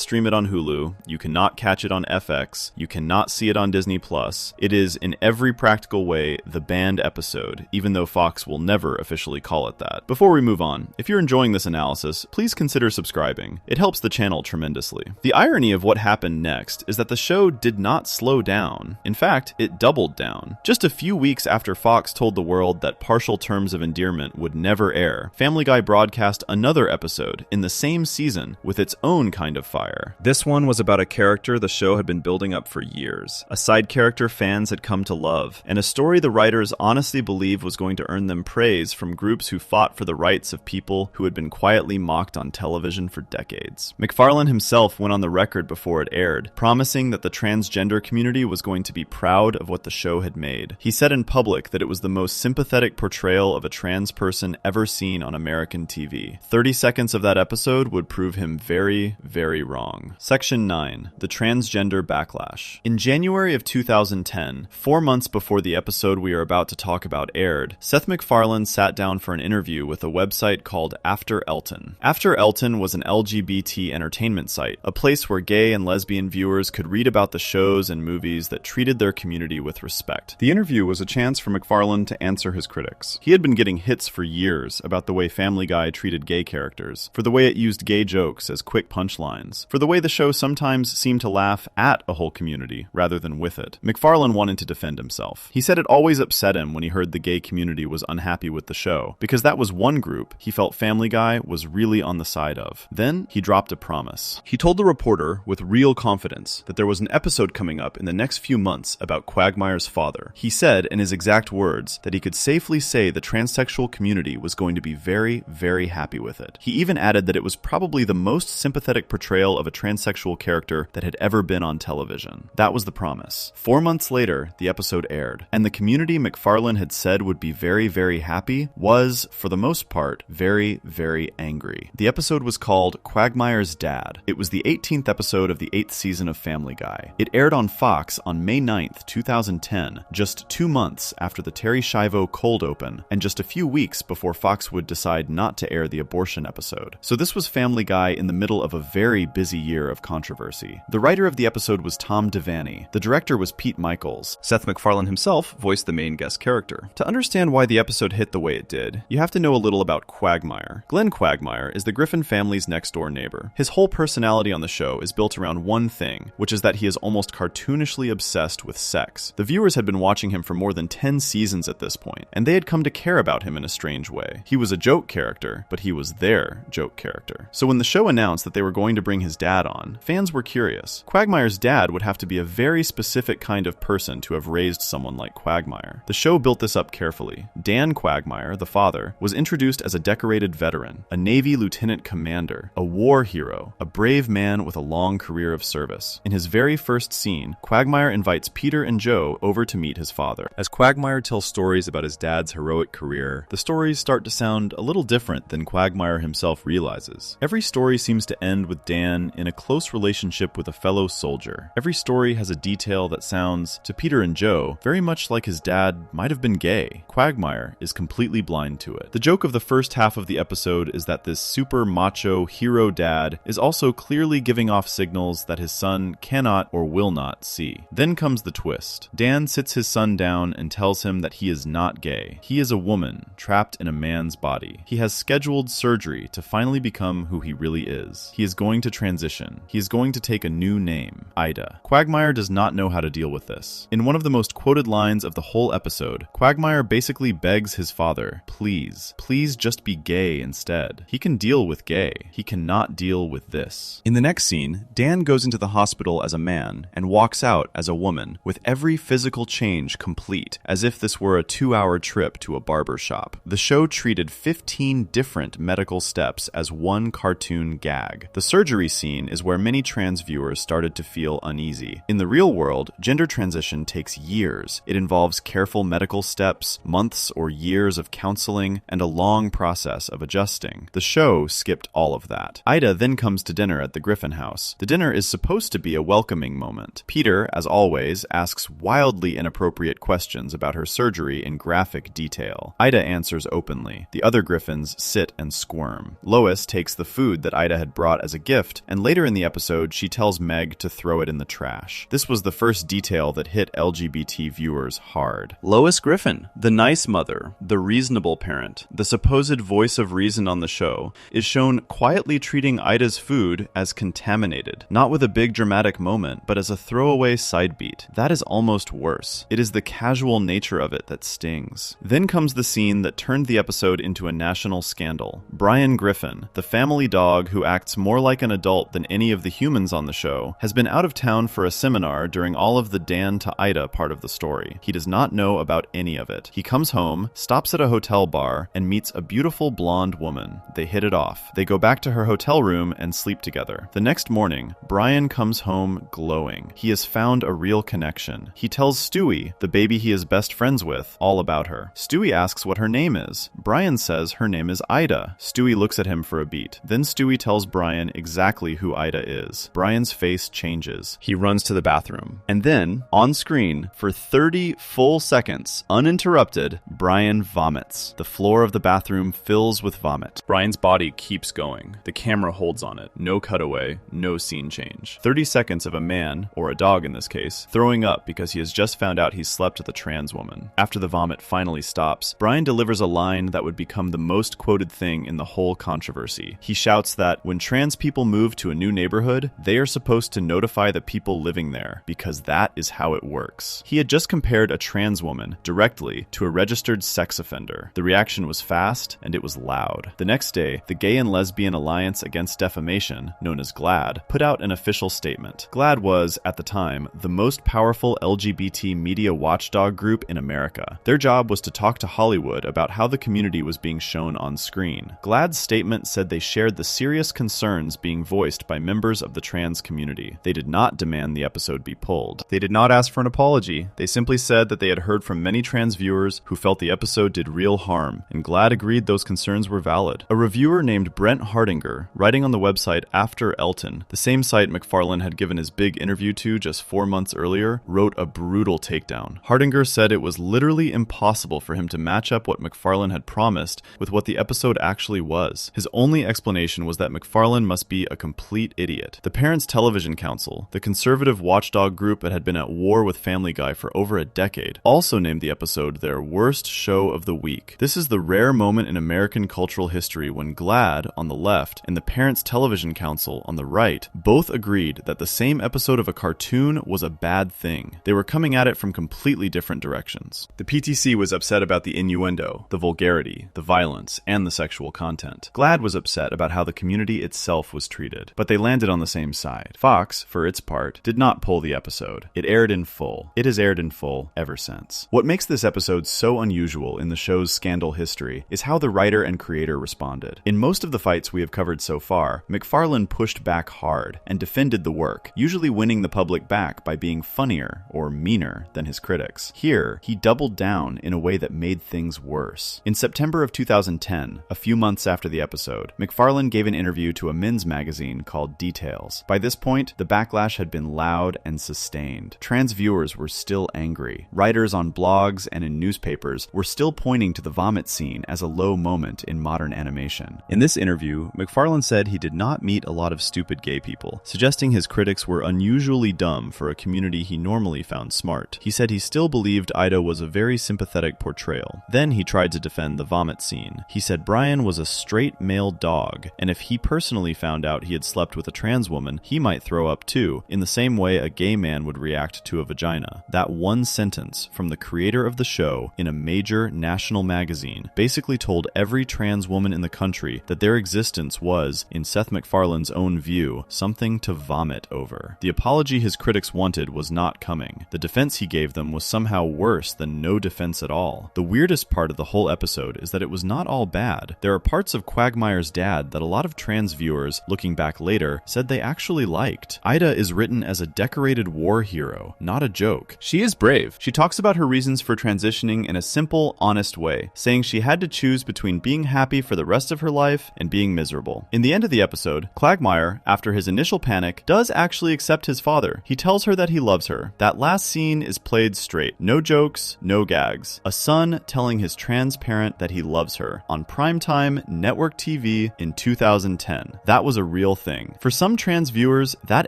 A: stream it on Hulu. You cannot catch it on FX. You cannot see it on Disney Plus. It is, in every practical way, the banned episode, even though Fox will never officially call it that. Before we move on, if you're enjoying this analysis, please consider subscribing. It helps the channel tremendously. The irony of what happened next is that the show did not slow down. In fact, it doubled down. Just a few weeks after Fox told the world that Partial Terms of Endearment would never air, Family Guy broadcast another episode in the same season with its own kind of fire. This one was about a character the show had been building up for years, a side character fans had come to love, and a story the writers honestly believed was going to earn them praise from groups who fought for the rights of people who had been quietly mocked on television for decades. MacFarlane himself went on the record before it aired, promising that the transgender community was going to be proud of what the show had made. He said in public that it was the most sympathetic portrayal of a trans person ever seen on American TV. 30 seconds of that episode would prove him very, very wrong. Section 9. The Transgender Backlash. In January of 2010, 4 months before the episode we are about to talk about aired, Seth MacFarlane sat down for an interview with a website called After After Elton. After Elton was an LGBT entertainment site, a place where gay and lesbian viewers could read about the shows and movies that treated their community with respect. The interview was a chance for MacFarlane to answer his critics. He had been getting hits for years about the way Family Guy treated gay characters, for the way it used gay jokes as quick punchlines, for the way the show sometimes seemed to laugh at a whole community rather than with it. MacFarlane wanted to defend himself. He said it always upset him when he heard the gay community was unhappy with the show, because that was one group he felt Family Guy was really on the side of. Then he dropped a promise. He told the reporter with real confidence that there was an episode coming up in the next few months about Quagmire's father. He said, in his exact words, that he could safely say the transsexual community was going to be very, very happy with it. He even added that it was probably the most sympathetic portrayal of a transsexual character that had ever been on television. That was the promise. 4 months later, the episode aired, and the community MacFarlane had said would be very, very happy was, for the most part, very, very angry. The episode was called Quagmire's Dad. It was the 18th episode of the 8th season of Family Guy. It aired on Fox on May 9th, 2010, just 2 months after the Terry Schiavo cold open, and just a few weeks before Fox would decide not to air the abortion episode. So this was Family Guy in the middle of a very busy year of controversy. The writer of the episode was Tom Devaney. The director was Pete Michaels. Seth MacFarlane himself voiced the main guest character. To understand why the episode hit the way it did, you have to know a little about Quagmire. Glenn Quagmire is the Griffin family's next-door neighbor. His whole personality on the show is built around one thing, which is that he is almost cartoonishly obsessed with sex. The viewers had been watching him for more than 10 seasons at this point, and they had come to care about him in a strange way. He was a joke character, but he was their joke character. So when the show announced that they were going to bring his dad on, fans were curious. Quagmire's dad would have to be a very specific kind of person to have raised someone like Quagmire. The show built this up carefully. Dan Quagmire, the father, was introduced as a decorated veteran, a Navy lieutenant commander, a war hero, a brave man with a long career of service. In his very first scene, Quagmire invites Peter and Joe over to meet his father. As Quagmire tells stories about his dad's heroic career, the stories start to sound a little different than Quagmire himself realizes. Every story seems to end with Dan in a close relationship with a fellow soldier. Every story has a detail that sounds, to Peter and Joe, very much like his dad might have been gay. Quagmire is completely blind to it. The joke of the first half of the episode is that this super macho hero dad is also clearly giving off signals that his son cannot or will not see. Then comes the twist. Dan sits his son down and tells him that he is not gay. He is a woman trapped in a man's body. He has scheduled surgery to finally become who he really is. He is going to transition. He is going to take a new name, Ida. Quagmire does not know how to deal with this. In one of the most quoted lines of the whole episode, Quagmire basically begs his father, please just be gay instead. He can deal with gay. He cannot deal with this. In the next scene, Dan goes into the hospital as a man and walks out as a woman, with every physical change complete, as if this were a 2-hour trip to a barber shop. The show treated 15 different medical steps as one cartoon gag. The surgery scene is where many trans viewers started to feel uneasy. In the real world, gender transition takes years. It involves careful medical steps, months or years of counseling, and a long process of adjusting. The show skipped all of that. Ida then comes to dinner at the Griffin house. The dinner is supposed to be a welcoming moment. Peter, as always, asks wildly inappropriate questions about her surgery in graphic detail. Ida answers openly. The other Griffins sit and squirm. Lois takes the food that Ida had brought as a gift, and later in the episode, she tells Meg to throw it in the trash. This was the first detail that hit LGBT viewers hard. Lois Griffin, the nice mother, the reasonable parent, the supposed voice of reason on the show, is shown quietly treating Ida's food as contaminated, not with a big dramatic moment, but as a throwaway side beat. That is almost worse. It is the casual nature of it that stings. Then comes the scene that turned the episode into a national scandal. Brian Griffin, the family dog who acts more like an adult than any of the humans on the show, has been out of town for a seminar during all of the Dan to Ida part of the story. He does not know about any of it. He comes home, stops at a hotel bar, and meets a beautiful blonde woman. They hit it off. They go back to her hotel room and sleep together. The next morning, Brian comes home glowing. He has found a real connection. He tells Stewie, the baby he is best friends with, all about her. Stewie asks what her name is. Brian says her name is Ida. Stewie looks at him for a beat. Then Stewie tells Brian exactly who Ida is. Brian's face changes. He runs to the bathroom. And then, on screen, for 30 full seconds, uninterrupted, Brian vomits. The floor of the bathroom fills with vomit. vomit. Brian's body keeps going. The camera holds on it. No cutaway, no scene change. 30 seconds of a man, or a dog in this case, throwing up because he has just found out he slept with a trans woman. After the vomit finally stops, Brian delivers a line that would become the most quoted thing in the whole controversy. He shouts that when trans people move to a new neighborhood, they are supposed to notify the people living there, because that is how it works. He had just compared a trans woman directly to a registered sex offender. The reaction was fast, and it was loud. The next day, the Gay and Lesbian Alliance Against Defamation, known as GLAAD, put out an official statement. GLAAD was, at the time, the most powerful LGBT media watchdog group in America. Their job was to talk to Hollywood about how the community was being shown on screen. GLAAD's statement said they shared the serious concerns being voiced by members of the trans community. They did not demand the episode be pulled. They did not ask for an apology. They simply said that they had heard from many trans viewers who felt the episode did real harm, and GLAAD agreed those concerns were valid. A reviewer named Brent Hardinger, writing on the website After Elton, the same site MacFarlane had given his big interview to just 4 months earlier, wrote a brutal takedown. Hardinger said it was literally impossible for him to match up what MacFarlane had promised with what the episode actually was. His only explanation was that MacFarlane must be a complete idiot. The Parents Television Council, the conservative watchdog group that had been at war with Family Guy for over a decade, also named the episode their worst show of the week. This is the rare moment in American cultural history when GLAAD on the left and the Parents Television Council on the right both agreed that the same episode of a cartoon was a bad thing. They were coming at it from completely different directions. The PTC was upset about the innuendo, the vulgarity, the violence, and the sexual content. GLAAD was upset about how the community itself was treated, but they landed on the same side. Fox, for its part, did not pull the episode. It aired in full. It has aired in full ever since. What makes this episode so unusual in the show's scandal history is how the writer and creator responded. In most of the fights we have covered so far, MacFarlane pushed back hard and defended the work, usually winning the public back by being funnier or meaner than his critics. Here, he doubled down in a way that made things worse. In September of 2010, a few months after the episode, MacFarlane gave an interview to a men's magazine called Details. By this point, the backlash had been loud and sustained. Trans viewers were still angry. Writers on blogs and in newspapers were still pointing to the vomit scene as a low moment in modern animation. In this interview, MacFarlane said he did not meet a lot of stupid gay people, suggesting his critics were unusually dumb for a community he normally found smart. He said he still believed Ida was a very sympathetic portrayal. Then he tried to defend the vomit scene. He said Brian was a straight male dog, and if he personally found out he had slept with a trans woman, he might throw up too, in the same way a gay man would react to a vagina. That one sentence from the creator of the show in a major national magazine basically told every trans woman in the country that their existence was, in Seth MacFarlane's own view, something to vomit over. The apology his critics wanted was not coming. The defense he gave them was somehow worse than no defense at all. The weirdest part of the whole episode is that it was not all bad. There are parts of Quagmire's dad that a lot of trans viewers, looking back later, said they actually liked. Ida is written as a decorated war hero, not a joke. She is brave. She talks about her reasons for transitioning in a simple, honest way, saying she had to choose between being happy for the rest of her life and being miserable. In the end of the episode, Quagmire, after his initial panic, does actually accept his father. He tells her that he loves her. That last scene is played straight. No jokes, no gags. A son telling his trans parent that he loves her on primetime network TV in 2010. That was a real thing. For some trans viewers, that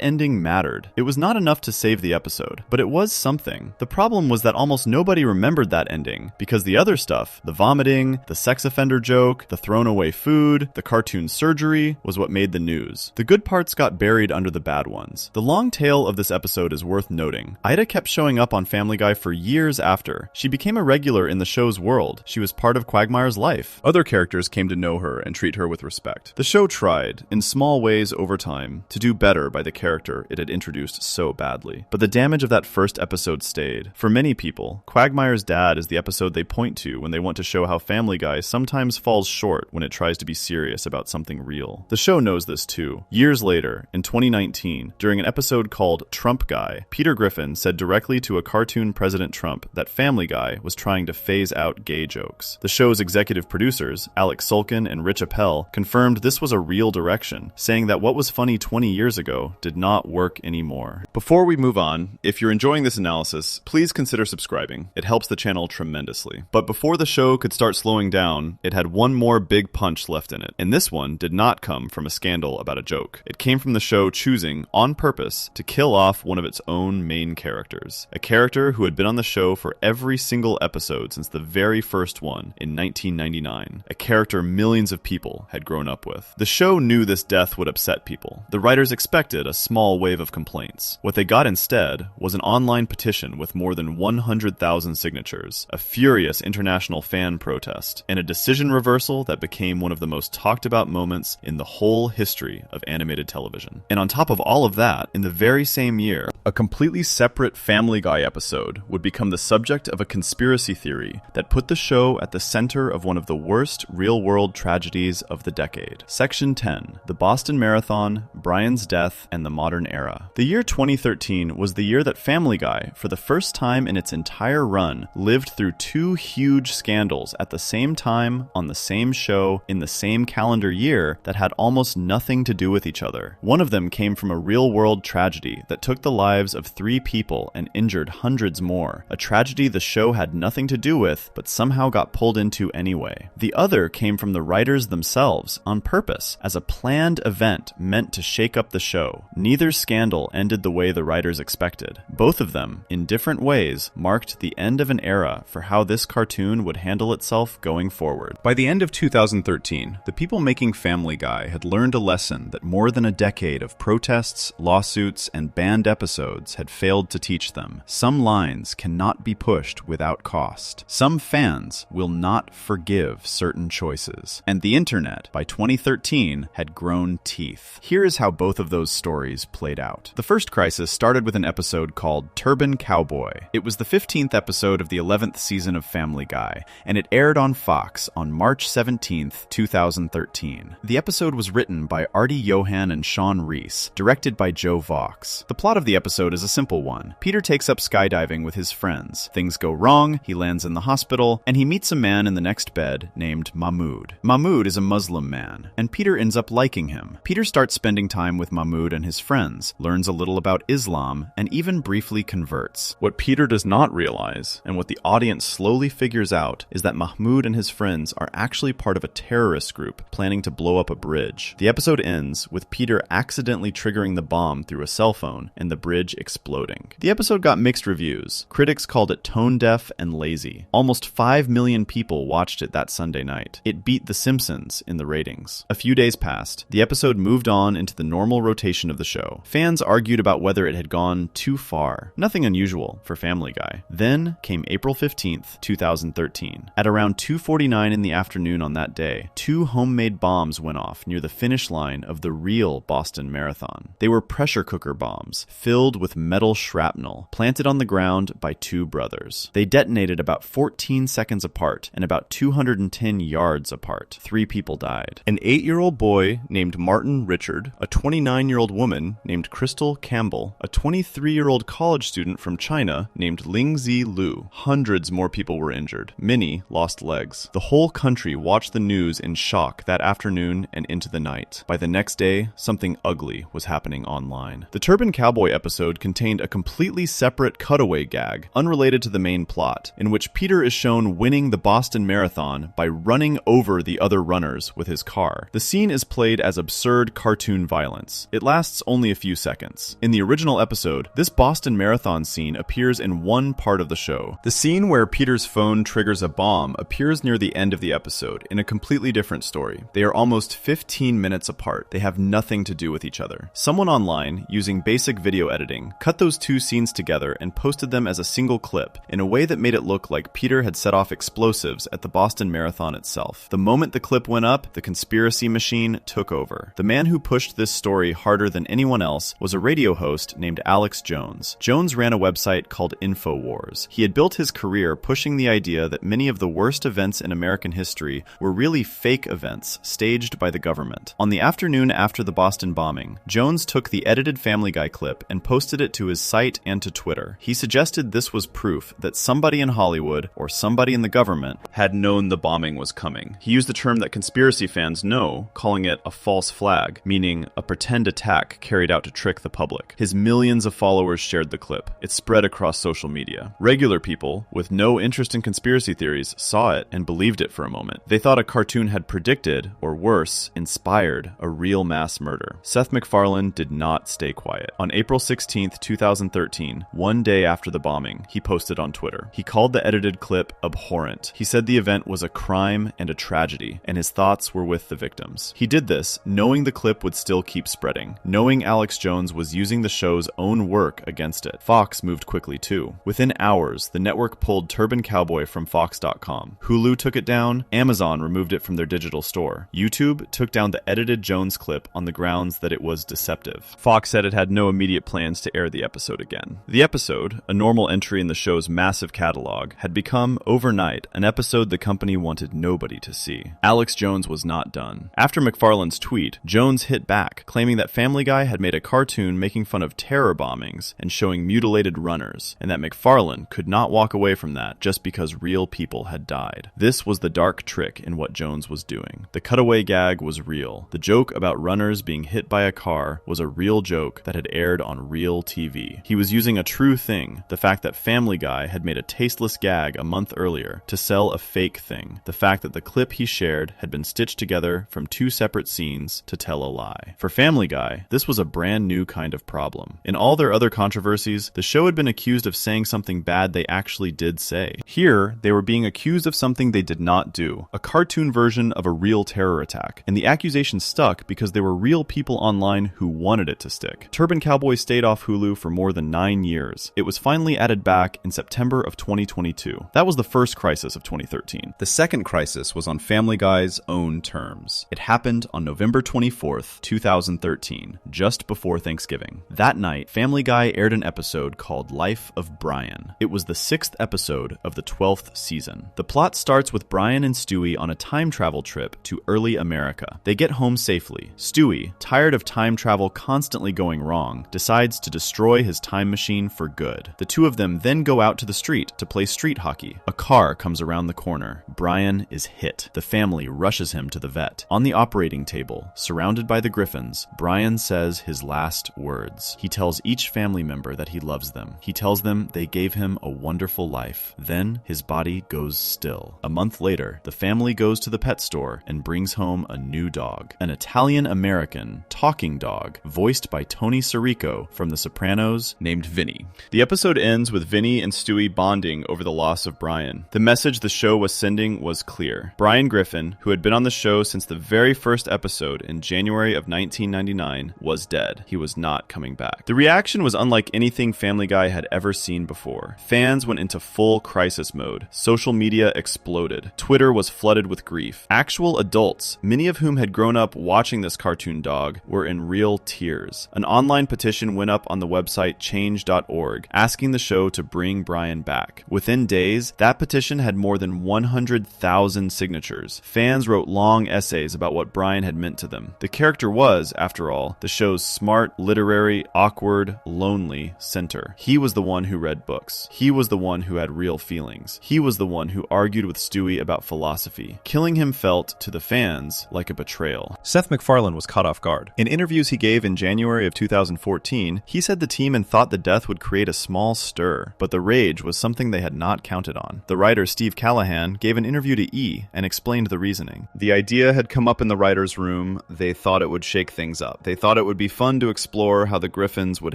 A: ending mattered. It was not enough to save the episode, but it was something. The problem was that almost nobody remembered that ending, because the other stuff, the vomiting, the sex offender joke, the thrown away food, the cartoon surgery, was what made the news. The good parts got buried under the bad ones. The long tail of this episode is worth noting. Ida kept showing up on Family Guy for years after. She became a regular in the show's world. She was part of Quagmire's life. Other characters came to know her and treat her with respect. The show tried, in small ways over time, to do better by the character it had introduced so badly. But the damage of that first episode stayed. For many people, Quagmire's dad is the episode they point to when they want to show how Family Guy sometimes falls short when it tries to be serious about something real. The show knows this too. Years later, in 2019, during an episode called Trump Guy, Peter Griffin said directly to a cartoon President Trump that Family Guy was trying to phase out gay jokes. The show's executive producers, Alex Sulkin and Rich Appel, confirmed this was a real direction, saying that what was funny 20 years ago did not work anymore. Before we move on, if you're enjoying this analysis, please consider subscribing. It helps the channel tremendously. But before the show could start slowing down, it had one more big punch left in it, and this one did not come from a scandal about a joke. It came from the show choosing, on purpose, to kill off one of its own main characters. A character who had been on the show for every single episode since the very first one in 1999. A character millions of people had grown up with. The show knew this death would upset people. The writers expected a small wave of complaints. What they got instead was an online petition with more than 100,000 signatures, a furious international fan protest, and a decision reversal that became one of the most talked about moments in the whole history of animated television. And on top of all of that, in the very same year, a completely separate Family Guy episode would become the subject of a conspiracy theory that put the show at the center of one of the worst real-world tragedies of the decade. Section 10, the Boston Marathon, Brian's death, and the modern era. The year 2013 was the year that Family Guy, for the first time in its entire run, lived through two huge scandals at the same time, on the same show, in the same calendar year that had almost nothing to do with each other. One of them came from a real-world tragedy that took the lives of 3 people and injured hundreds more. A tragedy the show had nothing to do with, but somehow got pulled into anyway. The other came from the writers themselves, on purpose, as a planned event meant to shake up the show. Neither scandal ended the way the writers expected. Both of them, in different ways, marked the end of an era for how this cartoon would handle itself going forward. By the end of 2013, the people making Family Guy had learned a lesson that more than a decade of protests, lawsuits, and banned episodes had failed to teach them. Some lines cannot be pushed without cost. Some fans will not forgive certain choices. And the internet, by 2013, had grown teeth. Here is how both of those stories played out. The first crisis started with an episode called Turban Cowboy. It was the 15th episode of the 11th season of Family Guy, and it aired on Fox on March 17th, 2013. The episode was written by Artie Johan and Sean Reese, directed by Joe Vox. The plot of the episode is a simple one. Peter takes up skydiving with his friends. Things go wrong, he lands in the hospital, and he meets a man in the next bed named Mahmoud. Mahmoud is a Muslim man, and Peter ends up liking him. Peter starts spending time with Mahmoud and his friends, learns a little about Islam, and even briefly converts. What Peter does not realize, and what the audience slowly figures out, is that Mahmoud and his friends are actually part of a terrorist group planning to blow up a bridge. The episode ends with Peter accidentally triggering the bomb through a cell phone and the bridge exploding. The episode got mixed reviews. Critics called it tone-deaf and lazy. Almost 5 million people watched it that Sunday night. It beat The Simpsons in the ratings. A few days passed. The episode moved on into the normal rotation of the show. Fans argued about whether it had gone too far. Nothing unusual for Family Guy. Then came April 15th, 2013. At around 2:49 in the afternoon on that day, 2 homemade bombs went off near the finish line of the real Boston Marathon. They were pressure cooker bombs, filled with metal shrapnel, planted on the ground by 2 brothers. They detonated about 14 seconds apart and about 210 yards apart. 3 people died. An 8-year-old boy named Martin Richard, a 29-year-old woman named Crystal Campbell, a 23-year-old college student from China named Lingzi Liu. Hundreds more people were injured. Many lost legs. The whole country watched the news in shock that afternoon and into the night. By the next day, something ugly was happening online. The Turban Cowboy episode contained a completely separate cutaway gag, unrelated to the main plot, in which Peter is shown winning the Boston Marathon by running over the other runners with his car. The scene is played as absurd cartoon violence. It lasts only a few seconds. In the original episode, this Boston Marathon scene appears in one part of the show. The scene where Peter's phone triggers a bomb appears near the end of the episode in a completely different story. They are almost 15 minutes apart. They have nothing to do with each other. Someone online, using basic video editing, cut those 2 scenes together and posted them as a single clip in a way that made it look like Peter had set off explosives at the Boston Marathon itself. The moment the clip went up, the conspiracy machine took over. The man who pushed this story harder than anyone else was a radio host named Alex Jones. Jones ran a website called InfoWars. He had built his career pushing the idea that many of the worst events in American history were really fake events staged by the government. On the afternoon after the Boston bombing, Jones took the edited Family Guy clip and posted it to his site and to Twitter. He suggested this was proof that somebody in Hollywood or somebody in the government had known the bombing was coming. He used the term that conspiracy fans know, calling it a false flag, meaning a pretend attack carried out to trick the public. His millions of followers shared the clip. It spread across social media. Regular people, with no interest in conspiracy theories, saw it and believed it for a moment. They thought thought a cartoon had predicted, or worse, inspired, a real mass murder. Seth MacFarlane did not stay quiet. On April 16, 2013, one day after the bombing, he posted on Twitter. He called the edited clip abhorrent. He said the event was a crime and a tragedy, and his thoughts were with the victims. He did this knowing the clip would still keep spreading, knowing Alex Jones was using the show's own work against it. Fox moved quickly too. Within hours, the network pulled Turban Cowboy from Fox.com. Hulu took it down. Amazon removed it from their digital store. YouTube took down the edited Jones clip on the grounds that it was deceptive. Fox said it had no immediate plans to air the episode again. The episode, a normal entry in the show's massive catalog, had become, overnight, an episode the company wanted nobody to see. Alex Jones was not done. After MacFarlane's tweet, Jones hit back, claiming that Family Guy had made a cartoon making fun of terror bombings and showing mutilated runners, and that MacFarlane could not walk away from that just because real people had died. This was the dark trick in what Jones was doing. The cutaway gag was real. The joke about runners being hit by a car was a real joke that had aired on real TV. He was using a true thing, the fact that Family Guy had made a tasteless gag a month earlier, to sell a fake thing. The fact that the clip he shared had been stitched together from two separate scenes to tell a lie. For Family Guy, this was a brand new kind of problem. In all their other controversies, the show had been accused of saying something bad they actually did say. Here, they were being accused of something they did not do, a cartoon version of a real terror attack, and the accusation stuck because there were real people online who wanted it to stick. Turban Cowboy stayed off Hulu for more than 9 years. It was finally added back in September of 2022. That was the first crisis of 2013. The second crisis was on Family Guy's own terms. It happened on November 24th, 2013, just before Thanksgiving. That night, Family Guy aired an episode called Life of Brian. It was the 6th episode of the 12th season. The plot starts with Brian and Stewie on a time travel trip to early America. They get home safely. Stewie, tired of time travel constantly going wrong, decides to destroy his time machine for good. The two of them then go out to the street to play street hockey. A car comes around the corner. Brian is hit. The family rushes him to the vet. On the operating table, surrounded by the Griffins, Brian says his last words. He tells each family member that he loves them. He tells them they gave him a wonderful life. Then his body goes still. A month later, the family goes to the pet store and brings home a new dog, an Italian-American talking dog, voiced by Tony Sirico from The Sopranos, named Vinny. The episode ends with Vinny and Stewie bonding over the loss of Brian. The message the show was sending was clear. Brian Griffin, who had been on the show since the very first episode in January of 1999, was dead. He was not coming back. The reaction was unlike anything Family Guy had ever seen before. Fans went into full crisis mode. Social media exploded. Twitter was flooded with grief. Actual adults, many of whom had grown up watching this cartoon dog, were in real tears. An online petition went up on the website change.org, asking the show to bring Brian back. Within days, that petition had more than 100,000 signatures. Fans wrote long essays about what Brian had meant to them. The character was, after all, the show's smart, literary, awkward, lonely center. He was the one who read books. He was the one who had real feelings. He was the one who argued with Stewie about philosophy. Killing him felt, to the fans, like a betrayal. Seth MacFarlane was caught off guard. In interviews he gave in January of 2014, he said the team had thought the death would create a small stir, but the rage was something they had not counted on. The writer Steve Callahan gave an interview to E! And explained the reasoning. The idea had come up in the writer's room. They thought it would shake things up. They thought it would be fun to explore how the Griffins would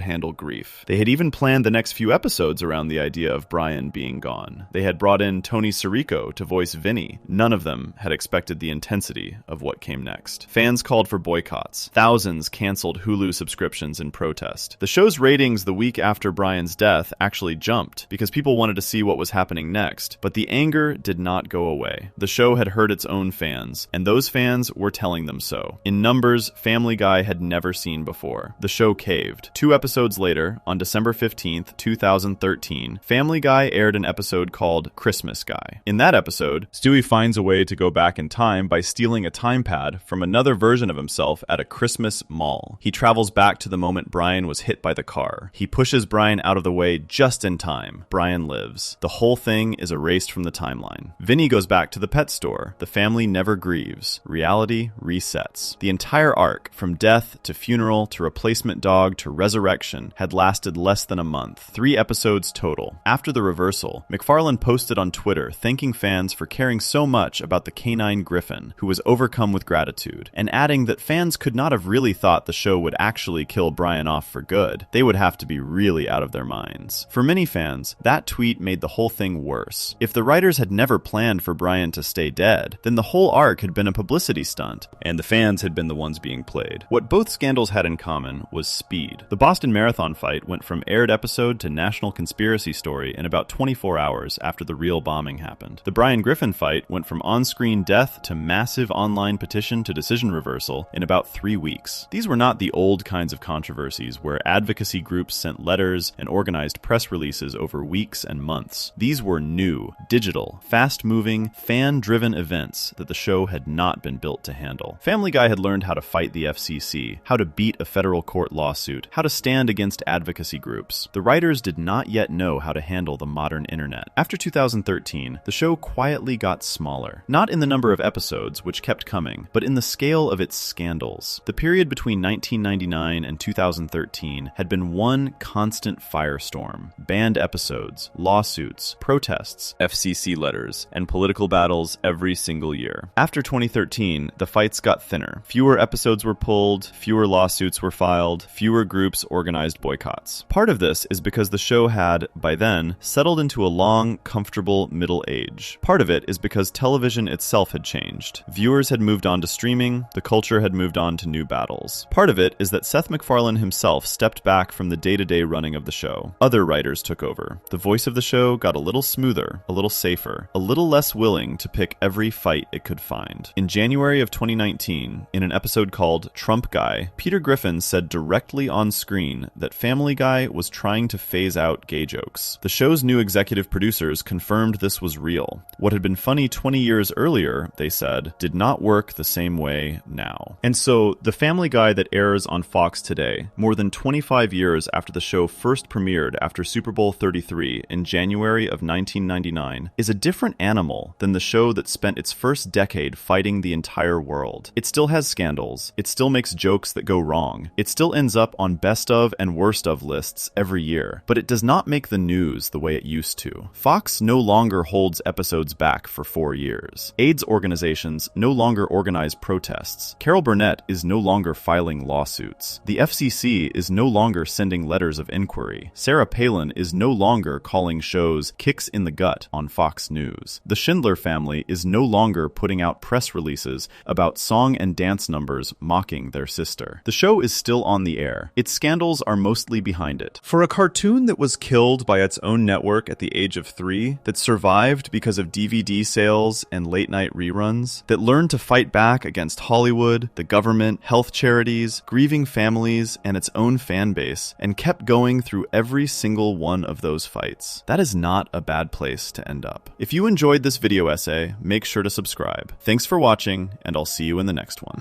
A: handle grief. They had even planned the next few episodes around the idea of Brian being gone. They had brought in Tony Sirico to voice Vinny. None of them had expected the intensity of what came next. Fans called for boycotts. Thousands canceled Hulu subscriptions in protest. The show's ratings the week after Brian's death actually jumped because people wanted to see what was happening next, but the anger did not go away. The show had hurt its own fans, and those fans were telling them so. In numbers Family Guy had never seen before. The show caved. 2 episodes later, on December 15th, 2013, Family Guy aired an episode called Christmas Guy. In that episode, Stewie finds a way to go back in time by stealing a time pad from another version of himself at a Christmas mall. He travels back to the moment Brian was hit by the car. He pushes Brian out of the way just in time. Brian lives. The whole thing is erased from the timeline. Vinny goes back to the pet store. The family never grieves. Reality resets. The entire arc, from death to funeral to replacement dog to resurrection, had lasted less than a month. 3 episodes total. After the reversal, MacFarlane posted on Twitter thanking fans for caring so much about the canine griffin, who was overcome with gratitude, and adding that fans could not have really thought the show would actually kill Brian off for good. They would have to be really out of their minds. For many fans, that tweet made the whole thing worse. If the writers had never planned for Brian to stay dead, then the whole arc had been a publicity stunt, and the fans had been the ones being played. What both scandals had in common was speed. The Boston Marathon fight went from aired episode to national conspiracy story in about 24 hours after the real bombing happened. The Brian Griffin fight went from on-screen death to massive online petition to decision reversal in about 3 weeks. These were not the old kinds of controversies where advocacy groups sent letters and organized press releases over weeks and months. These were new, digital, fast-moving, fan-driven events that the show had not been built to handle. Family Guy had learned how to fight the FCC, how to beat a federal court lawsuit, how to stand against advocacy groups. The writers did not yet know how to handle the modern internet. After 2013, the show quietly got smaller. Not in the number of episodes, which kept coming, but in the scale of its scandals. The period between 1999 and 2013 had been one constant firestorm. Banned episodes, lawsuits, protests, FCC letters, and political battles every single year. After 2013, the fights got thinner. Fewer episodes were pulled, fewer lawsuits were filed, fewer groups organized boycotts. Part of this is because the show had, by then, settled into a long, comfortable middle age. Part of it is because television itself had changed. Viewers had moved on to streaming, the culture had moved on to new battles. Part of it is that Seth MacFarlane himself stepped back from the day-to-day running of the show. Other writers took over. The voice of the show got a little smoother, a little safer, a little less willing to pick every fight it could find. In January of 2019, in an episode called Trump Guy, Peter Griffin said directly on screen that Family Guy was trying to phase out gay jokes. The show's new executive producers confirmed this was real. What had been funny 20 years earlier, they said, did not work the same way now. And so, the Family Guy that airs on Fox today, more than 25 years after the show first premiered after Super Bowl 33 in January of 1999, is a different animal than the show that spent its first decade fighting the entire world. It still has scandals, it still makes jokes that go wrong, it still ends up on best of and worst of lists every year, but it does not make the news the way it used to. Fox no longer holds episodes back for 4 years. AIDS organizations no longer organize protests. Carol Burnett is no longer filing lawsuits. The FCC is no longer sending letters of inquiry. Sarah Palin is no longer calling shows kicks in the gut on Fox News. The Schindler family is no longer putting out press releases about song and dance numbers mocking their sister. The show is still on the air. Its scandals are mostly behind it. For a cartoon that was killed by its own network at the age of 3, that survived because of DVD sales and late-night reruns, that learned to fight back against Hollywood, the government, health charities, grieving families, and its own fan base, and kept going through every single one of those fights. That is not a bad place to end up. If you enjoyed this video essay, make sure to subscribe. Thanks for watching, and I'll see you in the next one.